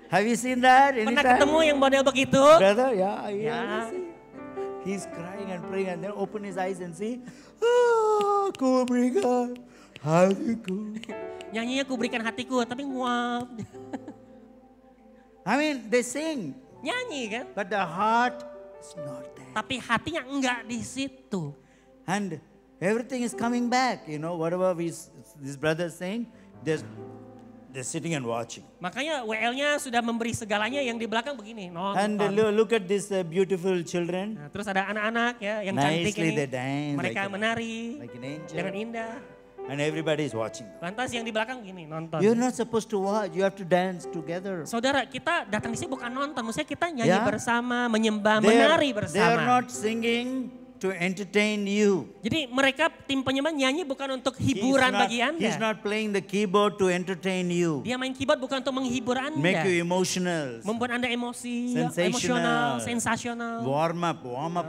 Have you seen that? Pernah anytime? ketemu yang model begitu? Brother, yeah. Yeah. He's crying and praying and then open his eyes and see, ku berikan hatiku. Nyanyinya ku berikan hatiku, tapi nguap. I mean, they sing, Nyanyi kan? but the heart is not there. Tapi hatinya enggak di situ. And everything is coming back, you know, whatever these brothers saying, they're sitting and watching. Makanya WL-nya sudah memberi segalanya, yang di belakang begini. And Nonton. look at these beautiful children. Nah, terus ada anak-anak ya yang cantik Nicely ini. they dance Mereka like menari like an angel. dengan indah. And everybody is watching. Lantas yang di belakang gini nonton. You're not supposed to watch, you have to dance together. Saudara, kita datang di sini bukan nonton, maksudnya kita nyanyi Ya. bersama, menyembah, They menari are bersama. not singing to entertain you. Jadi mereka tim penyembah nyanyi bukan untuk hiburan bagi Anda. He's not playing the keyboard to entertain you. Dia main keyboard bukan untuk menghibur Anda. Make you emotional. Membuat Anda emosi, Sensational. emosional, sensasional. Warm up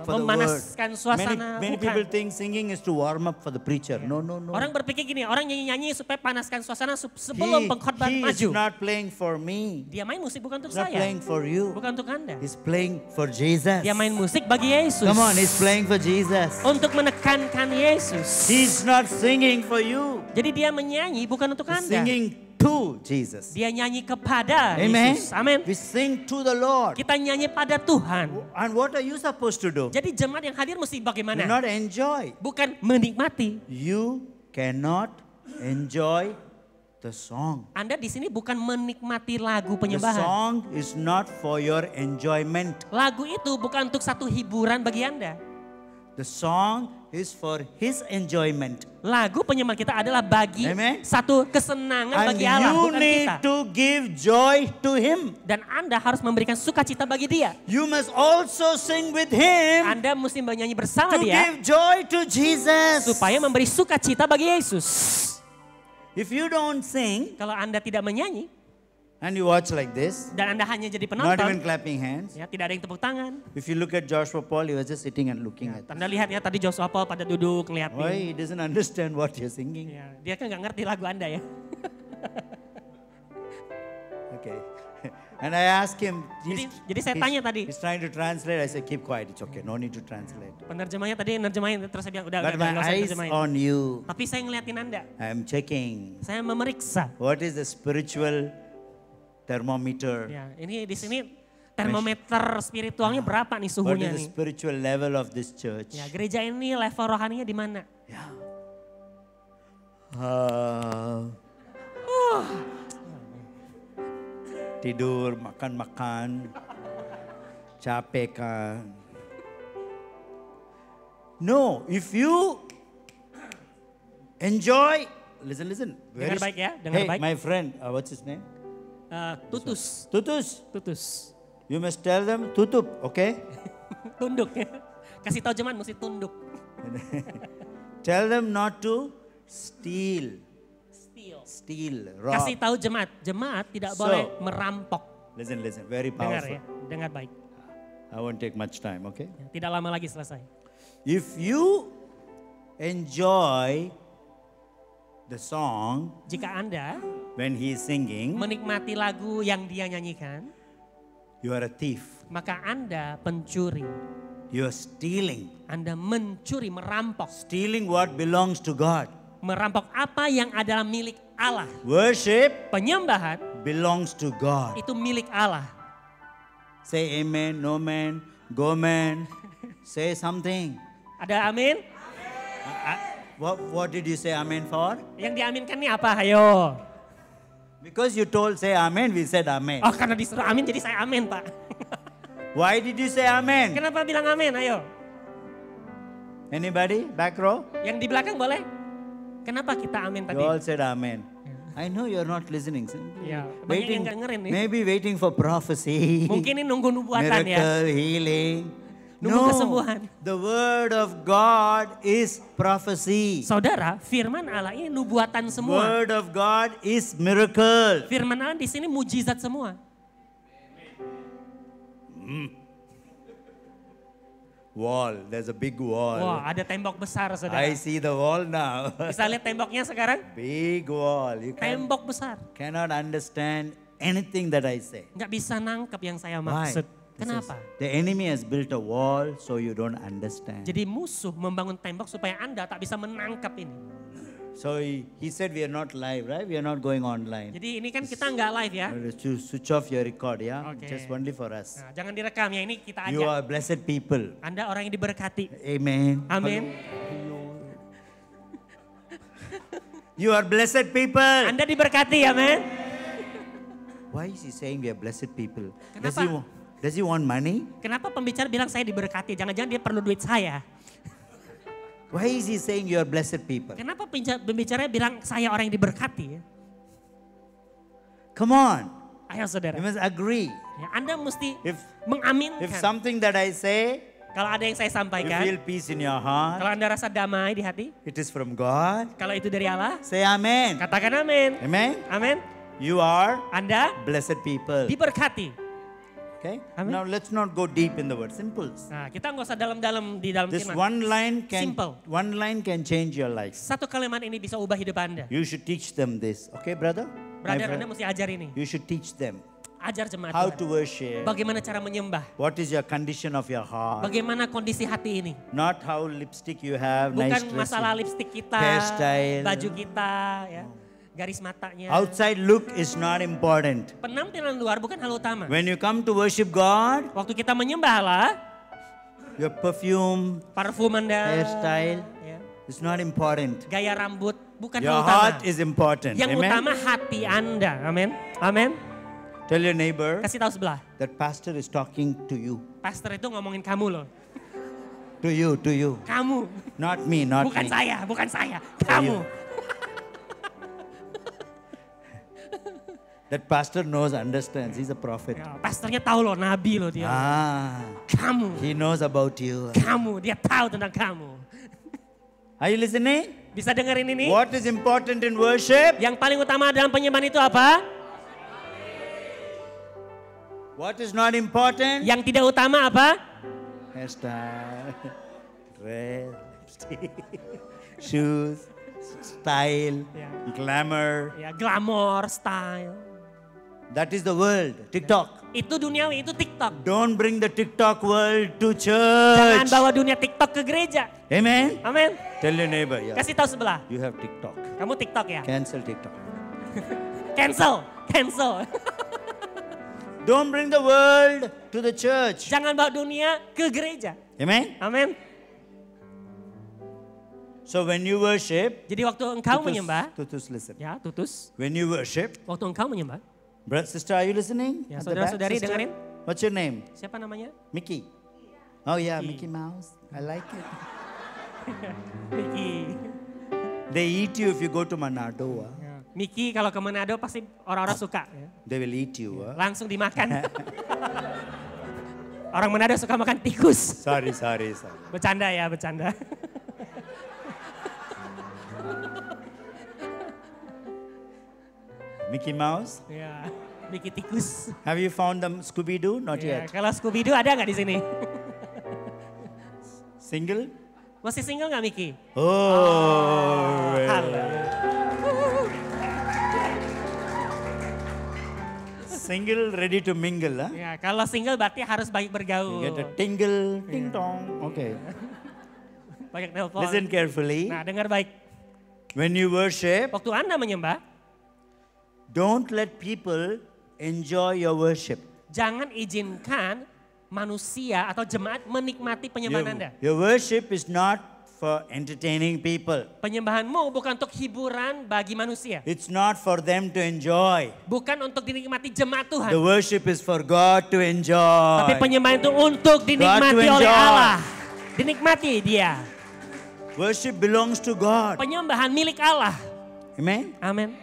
for the word. Memanaskan suasana. Many Bukan. people think singing is to warm up for the preacher. No. Orang berpikir gini, orang nyanyi-nyanyi supaya panaskan suasana sebelum pengkhotbah He is maju. not playing for me. Dia main musik bukan untuk He's not saya, playing for you. bukan untuk Anda. He's playing for Jesus. Dia main musik bagi Yesus. Come on, he's playing for Jesus. Untuk menekankan Yesus. He's not singing for you. Jadi dia menyanyi bukan untuk He's Anda. singing to Jesus. Dia nyanyi kepada Amen. Yesus. Amin. We sing to the Lord. Kita nyanyi pada Tuhan. And what are you supposed to do? Jadi jemaat yang hadir mesti bagaimana? Not enjoy. Bukan menikmati. You cannot enjoy the song. Anda di sini bukan menikmati lagu The penyembahan. song is not for your enjoyment. Lagu itu bukan untuk satu hiburan bagi Anda. The song is for His enjoyment. Lagu penyembahan kita adalah bagi Amen. satu kesenangan And bagi Allah, you bukan need kita. to give joy to Him. Dan Anda harus memberikan sukacita bagi dia. You must also sing with Him Anda mesti menyanyi bersama to dia give joy to Jesus. supaya memberi sukacita bagi Yesus. If you don't sing Kalau Anda tidak menyanyi and you watch like this, dan Anda hanya jadi not even penonton, clapping hands. ya tidak ada yang tepuk tangan. If you look at Joshua Paul, he was just sitting and looking at. Anda lihat ya tadi Joshua Paul pada duduk ngeliatin. Why he doesn't understand what you're singing? Ya, dia kan nggak ngerti lagu Anda ya. Okay. And I asked him. Jadi saya tanya tadi. He's trying to translate. I said, keep quiet. It's okay. No need to translate. Penerjemahnya tadi nerjemahin terus saya bilang udah But nggak my usah eyes terjemahin. on you. Tapi saya ngeliatin Anda. I'm checking. Saya memeriksa. What is the spiritual thermometer? Ya, ini di sini termometer spiritualnya berapa nih What suhunya is the nih? spiritual level of this church? Ya, gereja ini level rohaninya di mana? Yeah. Tidur, makan, capek kan. No, if you enjoy, listen. Dengar baik ya, dengar Hey, baik. my friend, what's his name? Tutus, Tutus. You must tell them tutup, okay? tunduk. Kasih tahu jemaat mesti tunduk. Tell them not to steal, rob. Kasih tahu jemaat tidak So, boleh merampok. Listen, very Dengar powerful. ya, dengar baik. I won't take much time, okay? Tidak lama lagi selesai. If you enjoy the song Jika Anda when he is singing, menikmati lagu yang dia nyanyikan, you are a thief. maka Anda pencuri. You are stealing. Anda mencuri, merampok. Stealing what belongs to God. Merampok apa yang adalah milik Allah. Worship Penyembahan belongs to God. itu milik Allah. Say amen, no man, go man. Say something. Ada amin? What did you say amen for? Yang diaminkan nih apa? Ayo. Because you told say amen, we said amen. Oh, karena disuruh amin jadi saya amin, Pak. Why did you say amen? Kenapa bilang amin? Ayo. Anybody? Back row? Yang di belakang boleh? Kenapa kita amin You tadi? all said amen. I know you're not listening. Ya, banyak yang nggak dengerin nih. Maybe waiting for prophecy. Mungkin ini nunggu nubuatan ya. Miracle, healing. Nunggu kesembuhan. The word of God is prophecy. Saudara, firman Allah ini nubuatan semua. Word of God is miracle. Firman Allah di sini mujizat semua. Wall, there's a big wall. Wah, ada tembok besar, saudara. I see the wall now. Bisa lihat temboknya sekarang? Big wall. You Tembok besar. cannot understand anything that I say. Nggak bisa nangkep yang saya Why? maksud. This Kenapa? is- The enemy has built a wall so you don't understand. Jadi musuh membangun tembok supaya Anda tak bisa menangkap ini. So he said we are not live, right? We are not going online. Jadi ini kan kita nggak live ya. To switch off your record, yeah? Okay. Just only for us. Nah, jangan direkam ya, ini kita You aja. are blessed people. Anda orang yang diberkati. Amen. Amin. You are blessed people. Anda diberkati, amin. Why is he saying we are blessed people? Kenapa? Does he want money? Kenapa pembicara bilang saya diberkati? Jangan-jangan dia perlu duit saya. Why is he saying you are blessed people? Kenapa pembicara bilang saya orang yang diberkati? Come on. Ayo saudara. You must agree. Ya, Anda mesti If mengaminkan. something that I say, Kalau ada yang saya you sampaikan, feel peace in your heart, kalau Anda rasa damai di hati, it is from God. kalau itu dari Allah, Say amen. katakan amin. Amen. Amin. You are Anda blessed people. diberkati. Okay. Amen. Now let's not go deep in the word. Simple. Nah, kita nggak usah dalam-dalam di dalam This firman. Simple. one line can change your life. Satu kalimat ini bisa ubah hidup Anda. You should teach them this. Okay, brother? My Brother, friend? Anda mesti ajar ini. You should teach them Ajar jemaat how Tuhan. to worship. Bagaimana cara menyembah. What is your condition of your heart? Bagaimana kondisi hati ini. Not how lipstick you have, Bukan nice dress. masalah lipstik kita, hairstyle. baju kita, ya, garis matanya. Outside look is not important. Penampilan luar bukan hal utama. When you come to worship God, Waktu kita menyembah Allah, your perfume, parfum Anda, hairstyle ya, is not important. gaya rambut bukan Your hal utama. heart is important. Yang Amen? utama hati Anda. Amin. Amin. Tell your neighbor Kasih tahu sebelah. that pastor is talking to you. Pastor itu ngomongin kamu loh. To you. Kamu. Not me, not Bukan me. bukan saya. Kamu. That pastor knows, understands. He's a prophet. Ya, pastornya tahu loh, nabi loh dia. Kamu. He knows about you. Kamu, dia tahu tentang kamu. Are you listening? Bisa dengerin ini? What is important in worship? Yang paling utama dalam penyembahan itu apa? What is not important? Yang tidak utama apa? Hairstyle, dress, lipstick, shoes, style, Ya. glamour. Ya, glamor, style. That is the world. TikTok. Itu duniawi, itu TikTok. Don't bring the TikTok world to Jangan church. bawa dunia TikTok ke gereja. Amen. Amin. Tell your neighbor, yeah. Kasih tahu sebelah. You have TikTok. Kamu TikTok ya? Cancel TikTok. Cancel. Don't bring the world to the church. Jangan bawa dunia ke gereja. Amen. Amin. So when you worship, Jadi waktu engkau menyembah, Tutus, listen. ya tutus. When you worship, Waktu engkau menyembah, brother, sister, are you listening? Ya, At the back, saudara-saudari sister? dengerin. What's your name? siapa namanya? Mickey. Oh yeah, Mickey. Mickey Mouse. I like it. Miki. They eat you if you go to Manado. Miki kalau ke Manado pasti orang-orang suka. Ya. They will eat you. Langsung dimakan. Orang Manado suka makan tikus. Sorry. Bercanda ya, bercanda. Mickey Mouse. Ya, Miki tikus. Have you found them Scooby-Doo? Not Ya, yet. kalau Scooby-Doo ada nggak di sini? Single? Masih single nggak Miki? Oh. Halo. Single, ready to mingle. Huh? Ya, kalau single berarti harus banyak You bergaul. get a tingle, ting tong. Okay. Banyak nelpon. Listen carefully. Nah, dengar baik. When you worship, Waktu Anda menyembah, don't let people enjoy your worship. jangan izinkan manusia atau jemaat menikmati penyembahan Anda. Your worship is not for entertaining people. Penyembahanmu bukan untuk hiburan bagi manusia. It's not for them to enjoy. Bukan untuk dinikmati jemaat The Tuhan. worship is for God to enjoy. Tapi penyembahan itu untuk dinikmati God to oleh enjoy. Allah. Dinikmati dia. Worship belongs to God. Penyembahan milik Allah. Amen. Amin.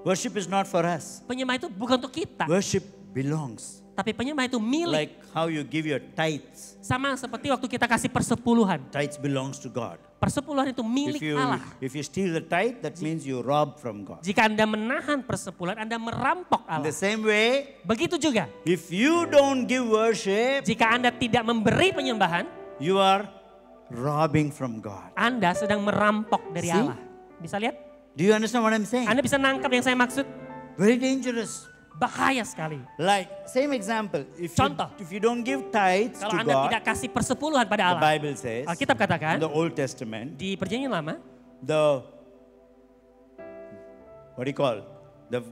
Worship is not for us. Penyembahan itu bukan untuk kita. Worship belongs Tapi penyembah itu milik. Like how you give your tithes. Sama seperti waktu kita kasih persepuluhan. Tithes belongs to God. Persepuluhan itu milik Allah. If you steal the tithe, that means you rob from God. Jika Anda menahan persepuluhan, Anda merampok In the Allah. same way, Begitu juga, if you don't give worship, jika Anda tidak memberi penyembahan, you are robbing from God. Anda sedang merampok dari See? Allah. Bisa lihat? Do you understand what I'm saying? Anda bisa nangkap yang saya maksud? Very dangerous. Bahaya sekali. Like, same example. Contoh. If you don't give tithes Kalau to Anda God, tidak kasih persepuluhan pada the Allah. Bible says, Alkitab katakan, in the Old Testament, di perjanjian lama, what do you call? The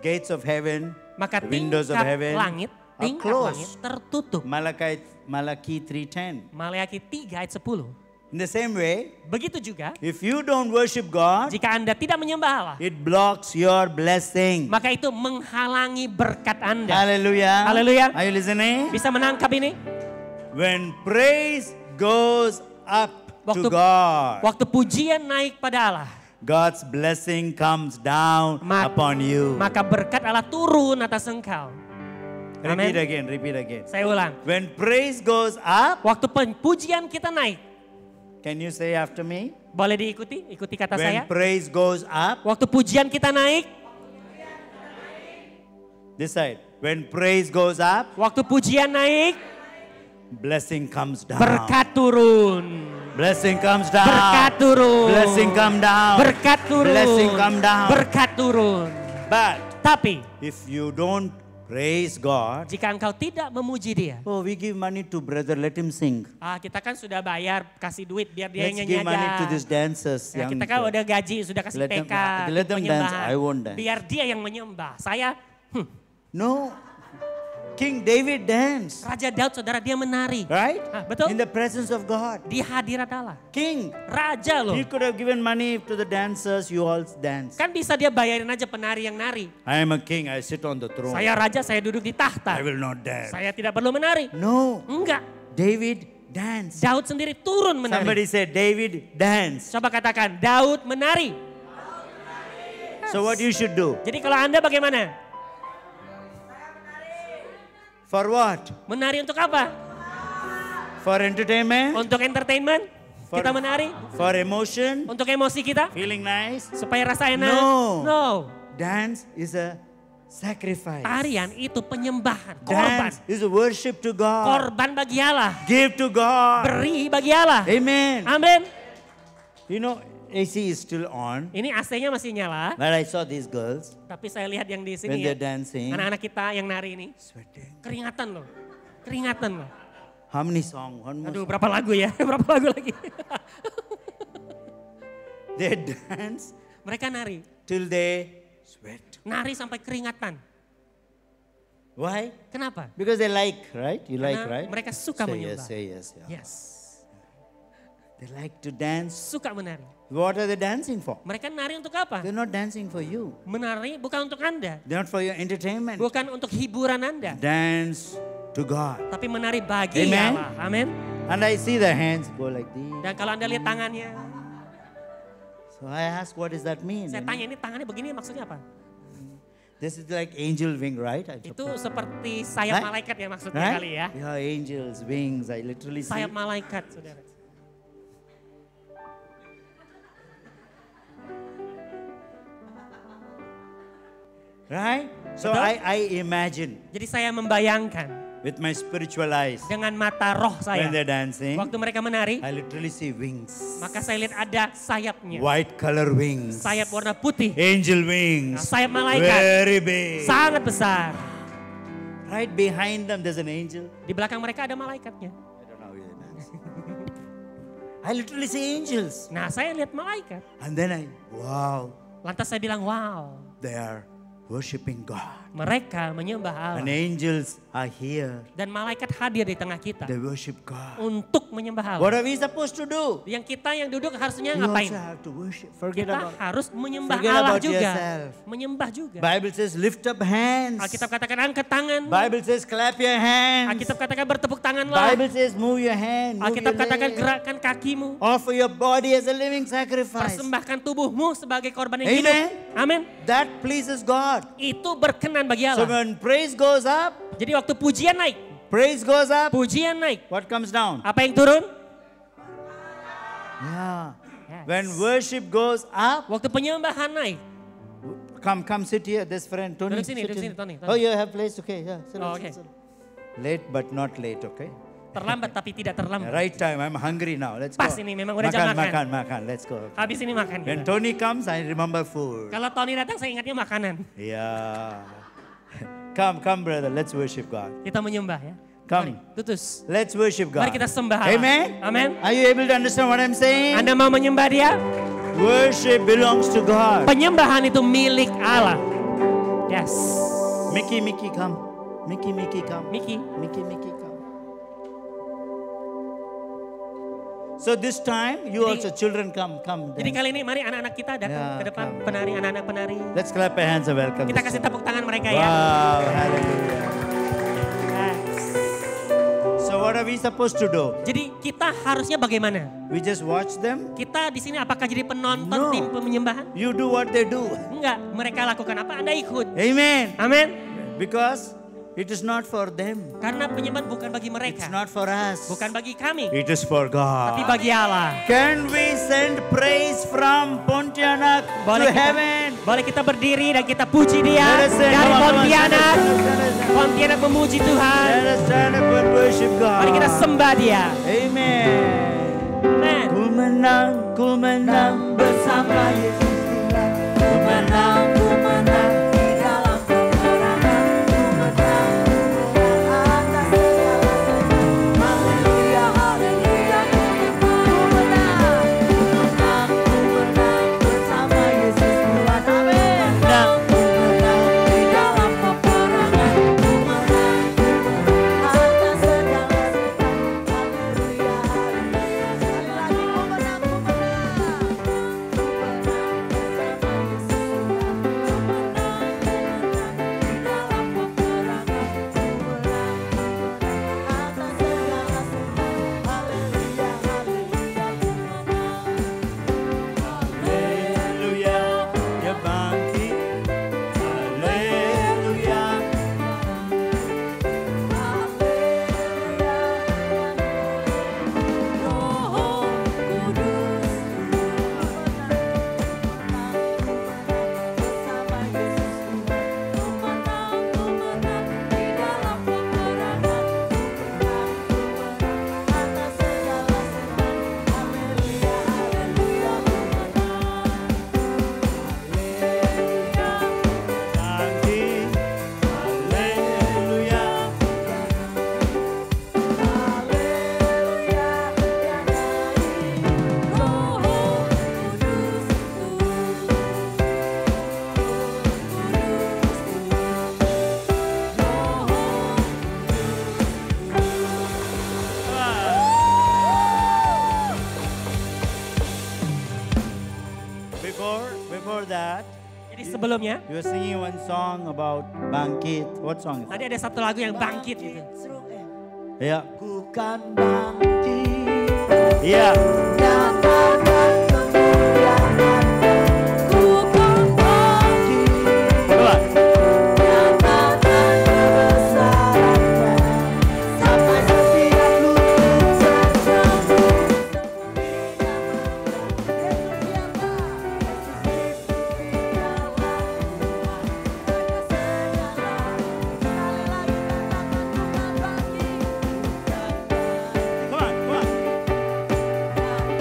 gates of heaven, maka the windows of tingkat heaven langit, are tingkat langit closed. tertutup. Malachi 3:10. Maleakhi 3 ayat 10. In the same way, Begitu juga, if you don't worship God, jika Anda tidak menyembah Allah, it blocks your blessing. maka itu menghalangi berkat Anda. Hallelujah. Hallelujah. Are you listening? Bisa menangkap ini? When praise goes up to Waktu- God, Waktu pujian naik pada Allah, God's blessing comes down upon you. maka berkat Allah turun atas engkau. Amin. Repeat again. Saya ulang. When praise goes up, Waktu pujian kita naik, can you say after me? boleh diikuti? Ikuti kata When saya. praise goes up, Waktu pujian kita naik, this side. When praise goes up, waktu pujian naik, blessing comes down. berkat turun. Blessing comes down. Berkat turun. Blessing come down. Berkat turun. Blessing come down. Berkat turun. But Tapi if you don't praise God, jika engkau tidak memuji Dia, oh, we give money to brother, let him sing. kita kan sudah bayar, kasih duit biar dia Let's yang give nyanyi money to aja. these dancers. Ya, kita kan udah gaji, sudah kasih Let them- TK, let them dance, penyembahan. I won't dance. Biar dia yang menyembah. Saya, No. King David danced, Raja Daud, saudara, dia menari. right? Betul? In the presence of God. Di hadirat Allah. King, Raja loh. he could have given money to the dancers, you all dance. Kan bisa dia bayarin aja penari yang nari. I am a king, I sit on the throne. Saya raja, saya duduk di I tahta. will not dance. Saya tidak perlu menari. No, Enggak. David danced. Daud sendiri turun menari. Somebody said David danced. Coba katakan, Daud menari. So what you should do? Jadi kalau Anda bagaimana? For what? Menari untuk apa? For entertainment? Untuk entertainment? For- Kita menari? For emotion? Untuk emosi kita? Feeling nice? Supaya rasa enak? No. No. Dance is a sacrifice. Tarian itu penyembahan, korban. Dance is a worship to God. Korban bagi Allah. Give to God. Beri bagi Allah. Amen. Amin. You know, AC is still on. Ini AC-nya masih nyala, But I saw these girls tapi saya lihat yang di when sini they're ya. dancing, Anak-anak kita yang nari ini, sweating. keringatan loh. Keringatan loh. How many songs? One more Aduh, song. berapa lagu ya? Berapa lagu lagi? They dance Mereka nari. till they sweat. Nari sampai keringatan. Why? Kenapa? Because they like, right? You like, Karena right? mereka suka Say menyembah. yes, say yes. Yeah. Yes. They like to dance. Suka menari. What are they dancing for? Mereka nari untuk apa? They're not dancing for you. Menari bukan untuk Anda. They're not for your entertainment. Bukan untuk hiburan Anda. Dance to God. Tapi menari bagi Amen. Allah. Amin. And I see the hands go like this. Dan kalau Anda lihat tangannya, So I ask, what does that mean? saya tanya ini tangannya begini maksudnya apa? This is like angel wing, right? Itu seperti sayap Right? malaikat ya maksudnya Right? kali ya. Yeah, angels, wings. I literally see. Sayap malaikat, saudara. Right? So Betul? I imagine Jadi saya membayangkan with my spiritual eyes dengan mata roh saya. when they're dancing, Waktu mereka menari, I literally see wings. maka saya lihat ada sayapnya. White color wings. Sayap warna putih. Angel wings. Sayap malaikat. Very big. Sangat besar. Right behind them there's an angel. Di belakang mereka ada malaikatnya. I don't know how they dance. I literally see angels. Nah, saya lihat malaikat. And then wow, Lantas saya bilang, wow, they are worshiping God. mereka menyembah Allah. And angels are here. Dan malaikat hadir di tengah kita They worship God. untuk menyembah What Allah. are we supposed to do? Yang kita yang duduk harusnya You ngapain? also have to worship. Forget Kita about. harus menyembah Forget Allah about juga. yourself. Menyembah juga. Bible says lift up hands. Alkitab katakan angkat tangan. Bible says clap your hands. Alkitab katakan bertepuk tanganlah. Bible says move your hand. Move Alkitab your katakan leg. gerakkan kakimu. Offer your body as a living sacrifice. Persembahkan tubuhmu sebagai korban yang Amen. hidup. Amin. That pleases God. Itu berkenan bagi So Allah. when praise goes up, Jadi waktu pujian naik, praise goes up, pujian naik. what comes down? Apa yang turun? Yeah. Yes. When worship goes up, Waktu penyembahan naik. come sit here, this friend, Tony. Duduk sini, sit duduk in. sini, Tony. Oh, you have place, okay, yeah. Sit, Oh, sit, okay. sit. Late but not late, okay? Terlambat tapi tidak terlambat. Right time, I'm hungry now, let's Pas go. ini, memang udah jam makan. Makan, let's go. Habis ini makan. When Kita. Tony comes, I remember food. Kalau Tony datang saya ingatnya makanan. Yeah. Come brother, let's worship God. Kita menyembah ya. Come. Mari, tutus. Let's worship God. Mari kita sembah Allah. Amen. Amen. Are you able to understand what I'm saying? Anda mau menyembah Dia? Worship belongs to God. Penyembahan itu milik Allah. Yes. Mickey, come. Mickey, come. Miki. Mickey, come. So this time, you Jadi- also children come. Jadi dance. kali ini mari anak-anak kita datang Ya, ke depan, come. penari, anak-anak penari. Let's clap our hands and welcome. Kita this kasih time. tepuk tangan mereka ya. Wow, hallelujah. Yes. So what are we supposed to do? Jadi kita harusnya bagaimana? We just watch them? Kita di sini apakah jadi penonton No. tim penyembahan? You do what they do. Enggak, mereka lakukan apa? Anda ikut. Amen. Amin. Because it is not for them. Karena penyembahan bukan bagi It's mereka. not for us. Bukan bagi kami. It is for Tapi God. bagi Allah. Can we send praise from Pontianak to heaven? Boleh kita berdiri dan kita puji Dia Let us sing. dari Come on, come on. Pontianak. Let us stand. Pontianak memuji Tuhan. Let us stand up and worship God. Mari kita sembah Dia. Amen. Amen. Ku menang bersama Yesus. Ku menang di dalam peperangan. Ku menang atas segala sesuatu. Haleluya, haleluya. Ku menang bersama Yesus Tuhan. Amin. Ku menang di dalam peperangan. Ku menang atas segala sesuatu. Haleluya, haleluya. Sekali lagi ku menang. Ku menang bersama Yesus Tuhan. Ku menang di dalam peperangan. Ku menang atas segala sesuatu. Haleluya, haleluya. Ku menang. Haleluya, dia bangkit. Haleluya. Roh Kudus bersama Yesus Tuhan. Ku menang di dalam peperangan. Ku menang atas segala sesuatu. Haleluya, haleluya. Ku menang. Haleluya. Bangkit. Haleluya. Haleluya, ya naik Roh Kudus Before that, Jadi sebelumnya, you were singing one song about bangkit. What song is tadi ada satu lagu yang bangkit gitu. Seru, it? Yeah. Ku kan bangkit. Yeah. nyatakan kemuliaan Ku kan bangkit Come on. nyatakan kebesarannya sampai setiap lutut terjatuh. Come on, come on.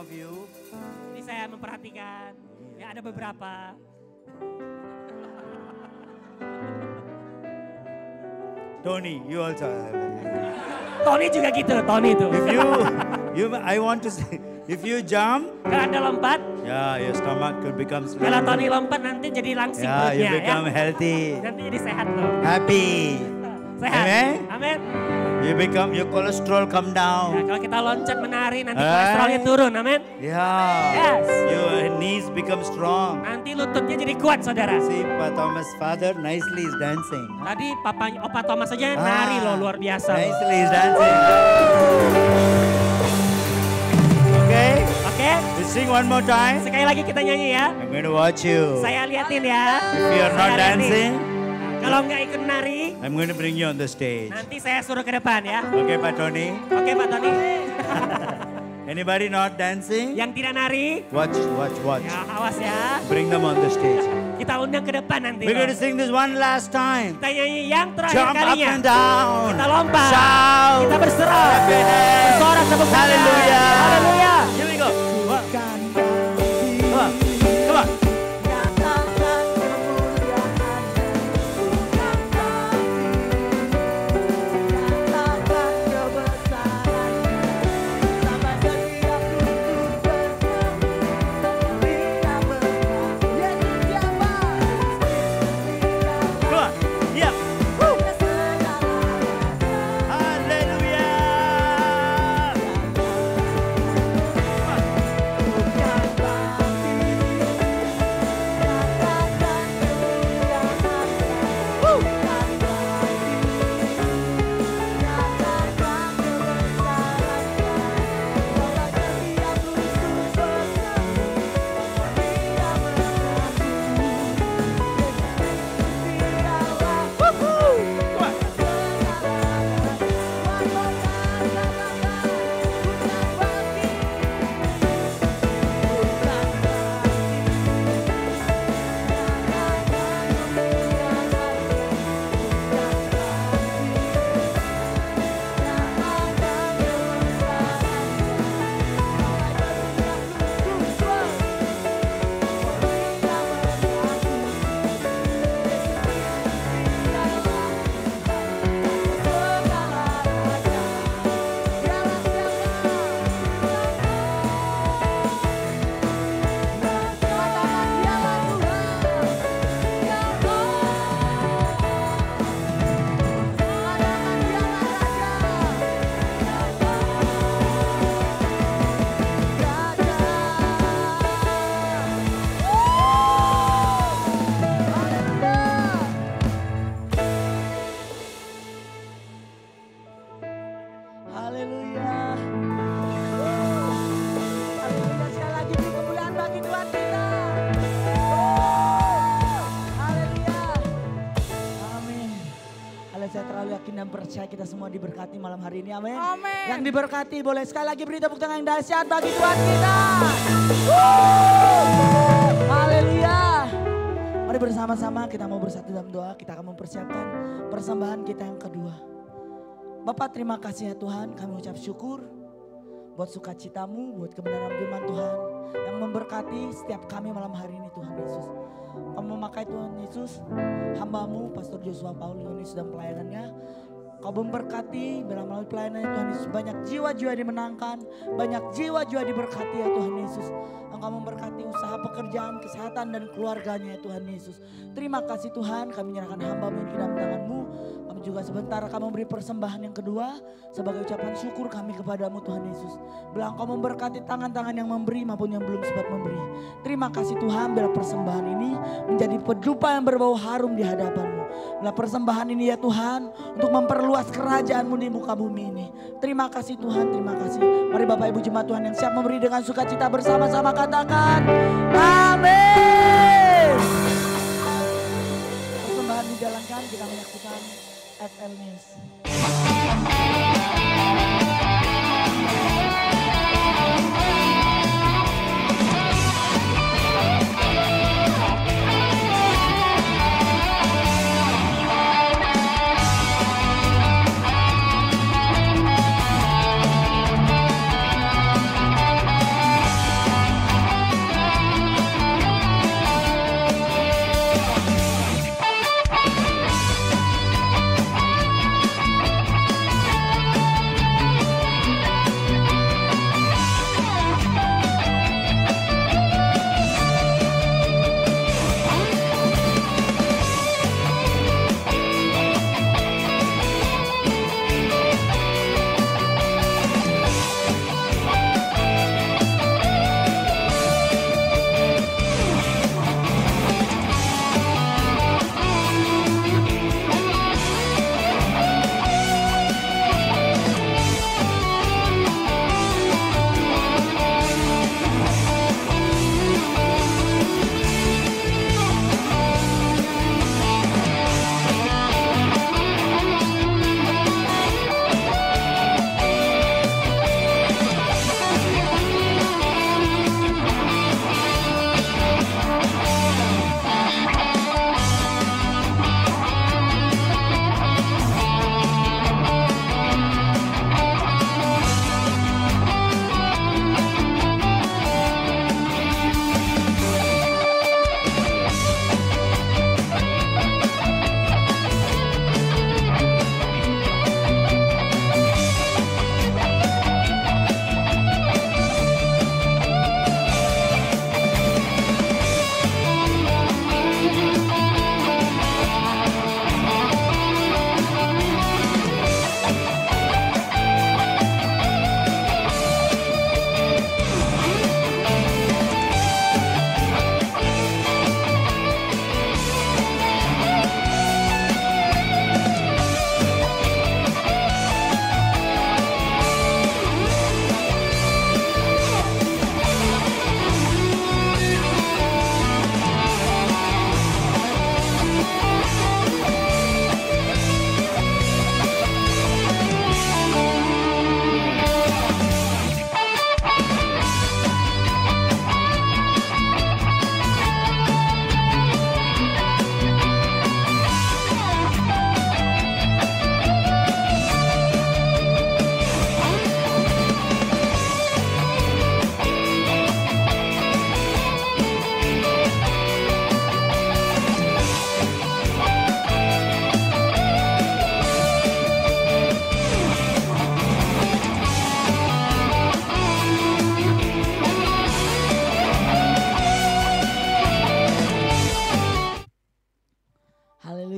of you. Ini saya memperhatikan. Ya ada beberapa. Tony, you also. Tony juga gitu, Tony itu. I want to say, if you jump, Kalau Anda lompat, yeah, your stomach could become kalau slender. Tony lompat nanti jadi langsing Yeah, you perutnya become ya. healthy, Nanti jadi sehat tuh. happy. Sehat. Amen. Amin. Your cholesterol come Nah, down. kalau kita loncat menari nanti Eh? kolesterolnya turun, amin. Yeah. Yes. Your knees become strong. Nanti lututnya jadi kuat, saudara. See, Pa Thomas' father nicely is dancing. Tadi papanya Opa Thomas saja nari loh, luar biasa. loh. Nicely is dancing. Okay, Oke, we sing one more time. sekali lagi kita nyanyi ya. I'm going to watch you. Saya liatin ya. If you are not Saya liatin. dancing, Kalau nggak ikut nari, I'm going to bring you on the stage. nanti saya suruh ke depan ya. Okay, Pak Tony. Oke Pak Tony. Anybody not dancing? Yang tidak nari, Watch. ya awas ya. Bring them on the stage. Kita undang ke depan nanti. We're loh. going to sing this one last time. Kita nyanyi yang terakhir Jump up kalinya. and down. Kita lompat. Shout. Kita berserak. Clap your hands. Bersorak tepuk tangan. Hallelujah. Haleluya. Here we go. Come on. Come on. Nyatakan kemuliaan, nyatakan kebesaran, sama setiap lutut berkata, Dia menang, Yesus siapa? Come on. Yeah. Woo. Hallelujah. Haleluya. Haleluya, sekali lagi beri kemuliaan bagi Tuhan kita. Haleluya. Amin. Haleluya, saya terlalu yakin dan percaya kita semua diberkati malam hari ini. Amin. Amin. Yang diberkati boleh sekali lagi beri tepuk tangan yang dahsyat bagi Tuhan kita. Haleluya. Mari bersama-sama kita mau bersatu dalam doa. Kita akan mempersiapkan persembahan kita yang kedua. Bapak terima kasih ya Tuhan, kami ucap syukur buat sukacitamu, buat kebenaran firman Tuhan yang memberkati setiap kami malam hari ini Tuhan Yesus. Kamu memakai Tuhan Yesus, hamba-Mu Pastor Joshua Paul Yohanes dalam pelayanannya. Kau memberkati melalui pelayanannya Tuhan Yesus. Banyak jiwa-jiwa dimenangkan, banyak jiwa-jiwa diberkati ya Tuhan Yesus. Engkau memberkati usaha pekerjaan, kesehatan dan keluarganya ya Tuhan Yesus. Terima kasih Tuhan, kami menyerahkan hamba-Mu ini ke dalam tangan-Mu. Kami juga sebentar akan memberi persembahan yang kedua sebagai ucapan syukur kami kepadamu Tuhan Yesus. Bila Engkau memberkati tangan-tangan yang memberi maupun yang belum sempat memberi. Terima kasih Tuhan bila persembahan ini menjadi pedupa yang berbau harum di hadapan-Mu. Bila persembahan ini ya Tuhan untuk memperluas kerajaan-Mu di muka bumi ini. Terima kasih Tuhan, terima kasih. Mari Bapak Ibu jemaat Tuhan yang siap memberi dengan sukacita bersama-sama katakan amin. Persembahan dijalankan, kita menyaksikan FL News.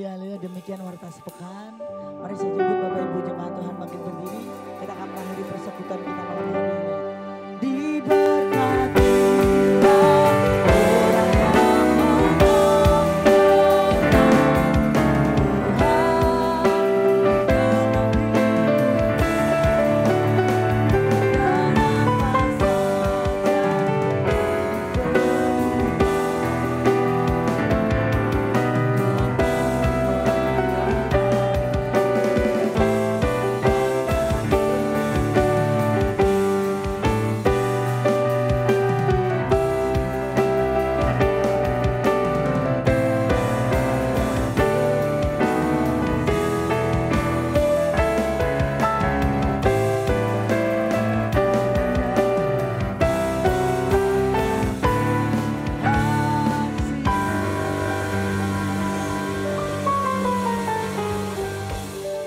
Haleluya, haleluya. Demikian warta sepekan. Mari saya jemput Bapak Ibu jemaat Tuhan makin berdiri. Kita akan mengakhiri persekutuan kita malam hari ini. Diberkatilah orang yang mengandalkan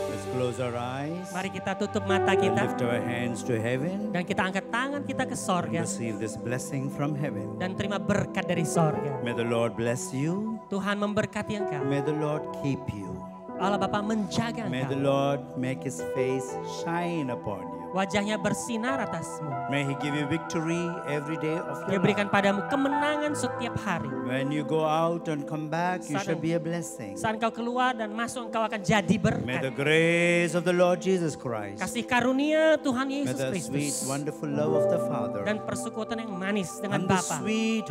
Let's close our eyes Mari kita tutup mata and kita lift our hands to heaven dan kita angkat tangan kita ke and sorga receive this blessing from heaven. dan terima berkat dari sorga. May the Lord bless you. Tuhan memberkati engkau. May the Lord keep you. Allah Bapa menjaga May the engkau. Lord make his face shine upon you. Wajahnya bersinar atasmu. May he give you victory every day of Dia your berikan life. padamu kemenangan setiap hari. When you go out and come back, you Saat- shall be a blessing. Saat engkau keluar dan masuk, engkau akan jadi May the berkat. grace of the Lord Jesus Christ, Kasih karunia Tuhan may Yesus the sweet, Kristus wonderful love of the Father, dan persekutuan yang manis dengan and the Bapa sweet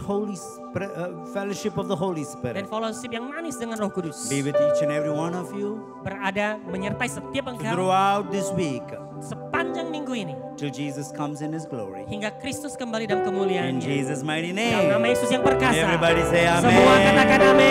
fellowship of the Holy dan Spirit fellowship yang manis dengan Roh Kudus be with each and every one of you berada menyertai setiap engkau throughout this week sepanjang minggu ini till Jesus comes in his glory. hingga Kristus kembali dalam In kemuliaannya. Jesus' mighty Dalam nama name. Yesus yang perkasa. Everybody say amen. Semua katakan amin.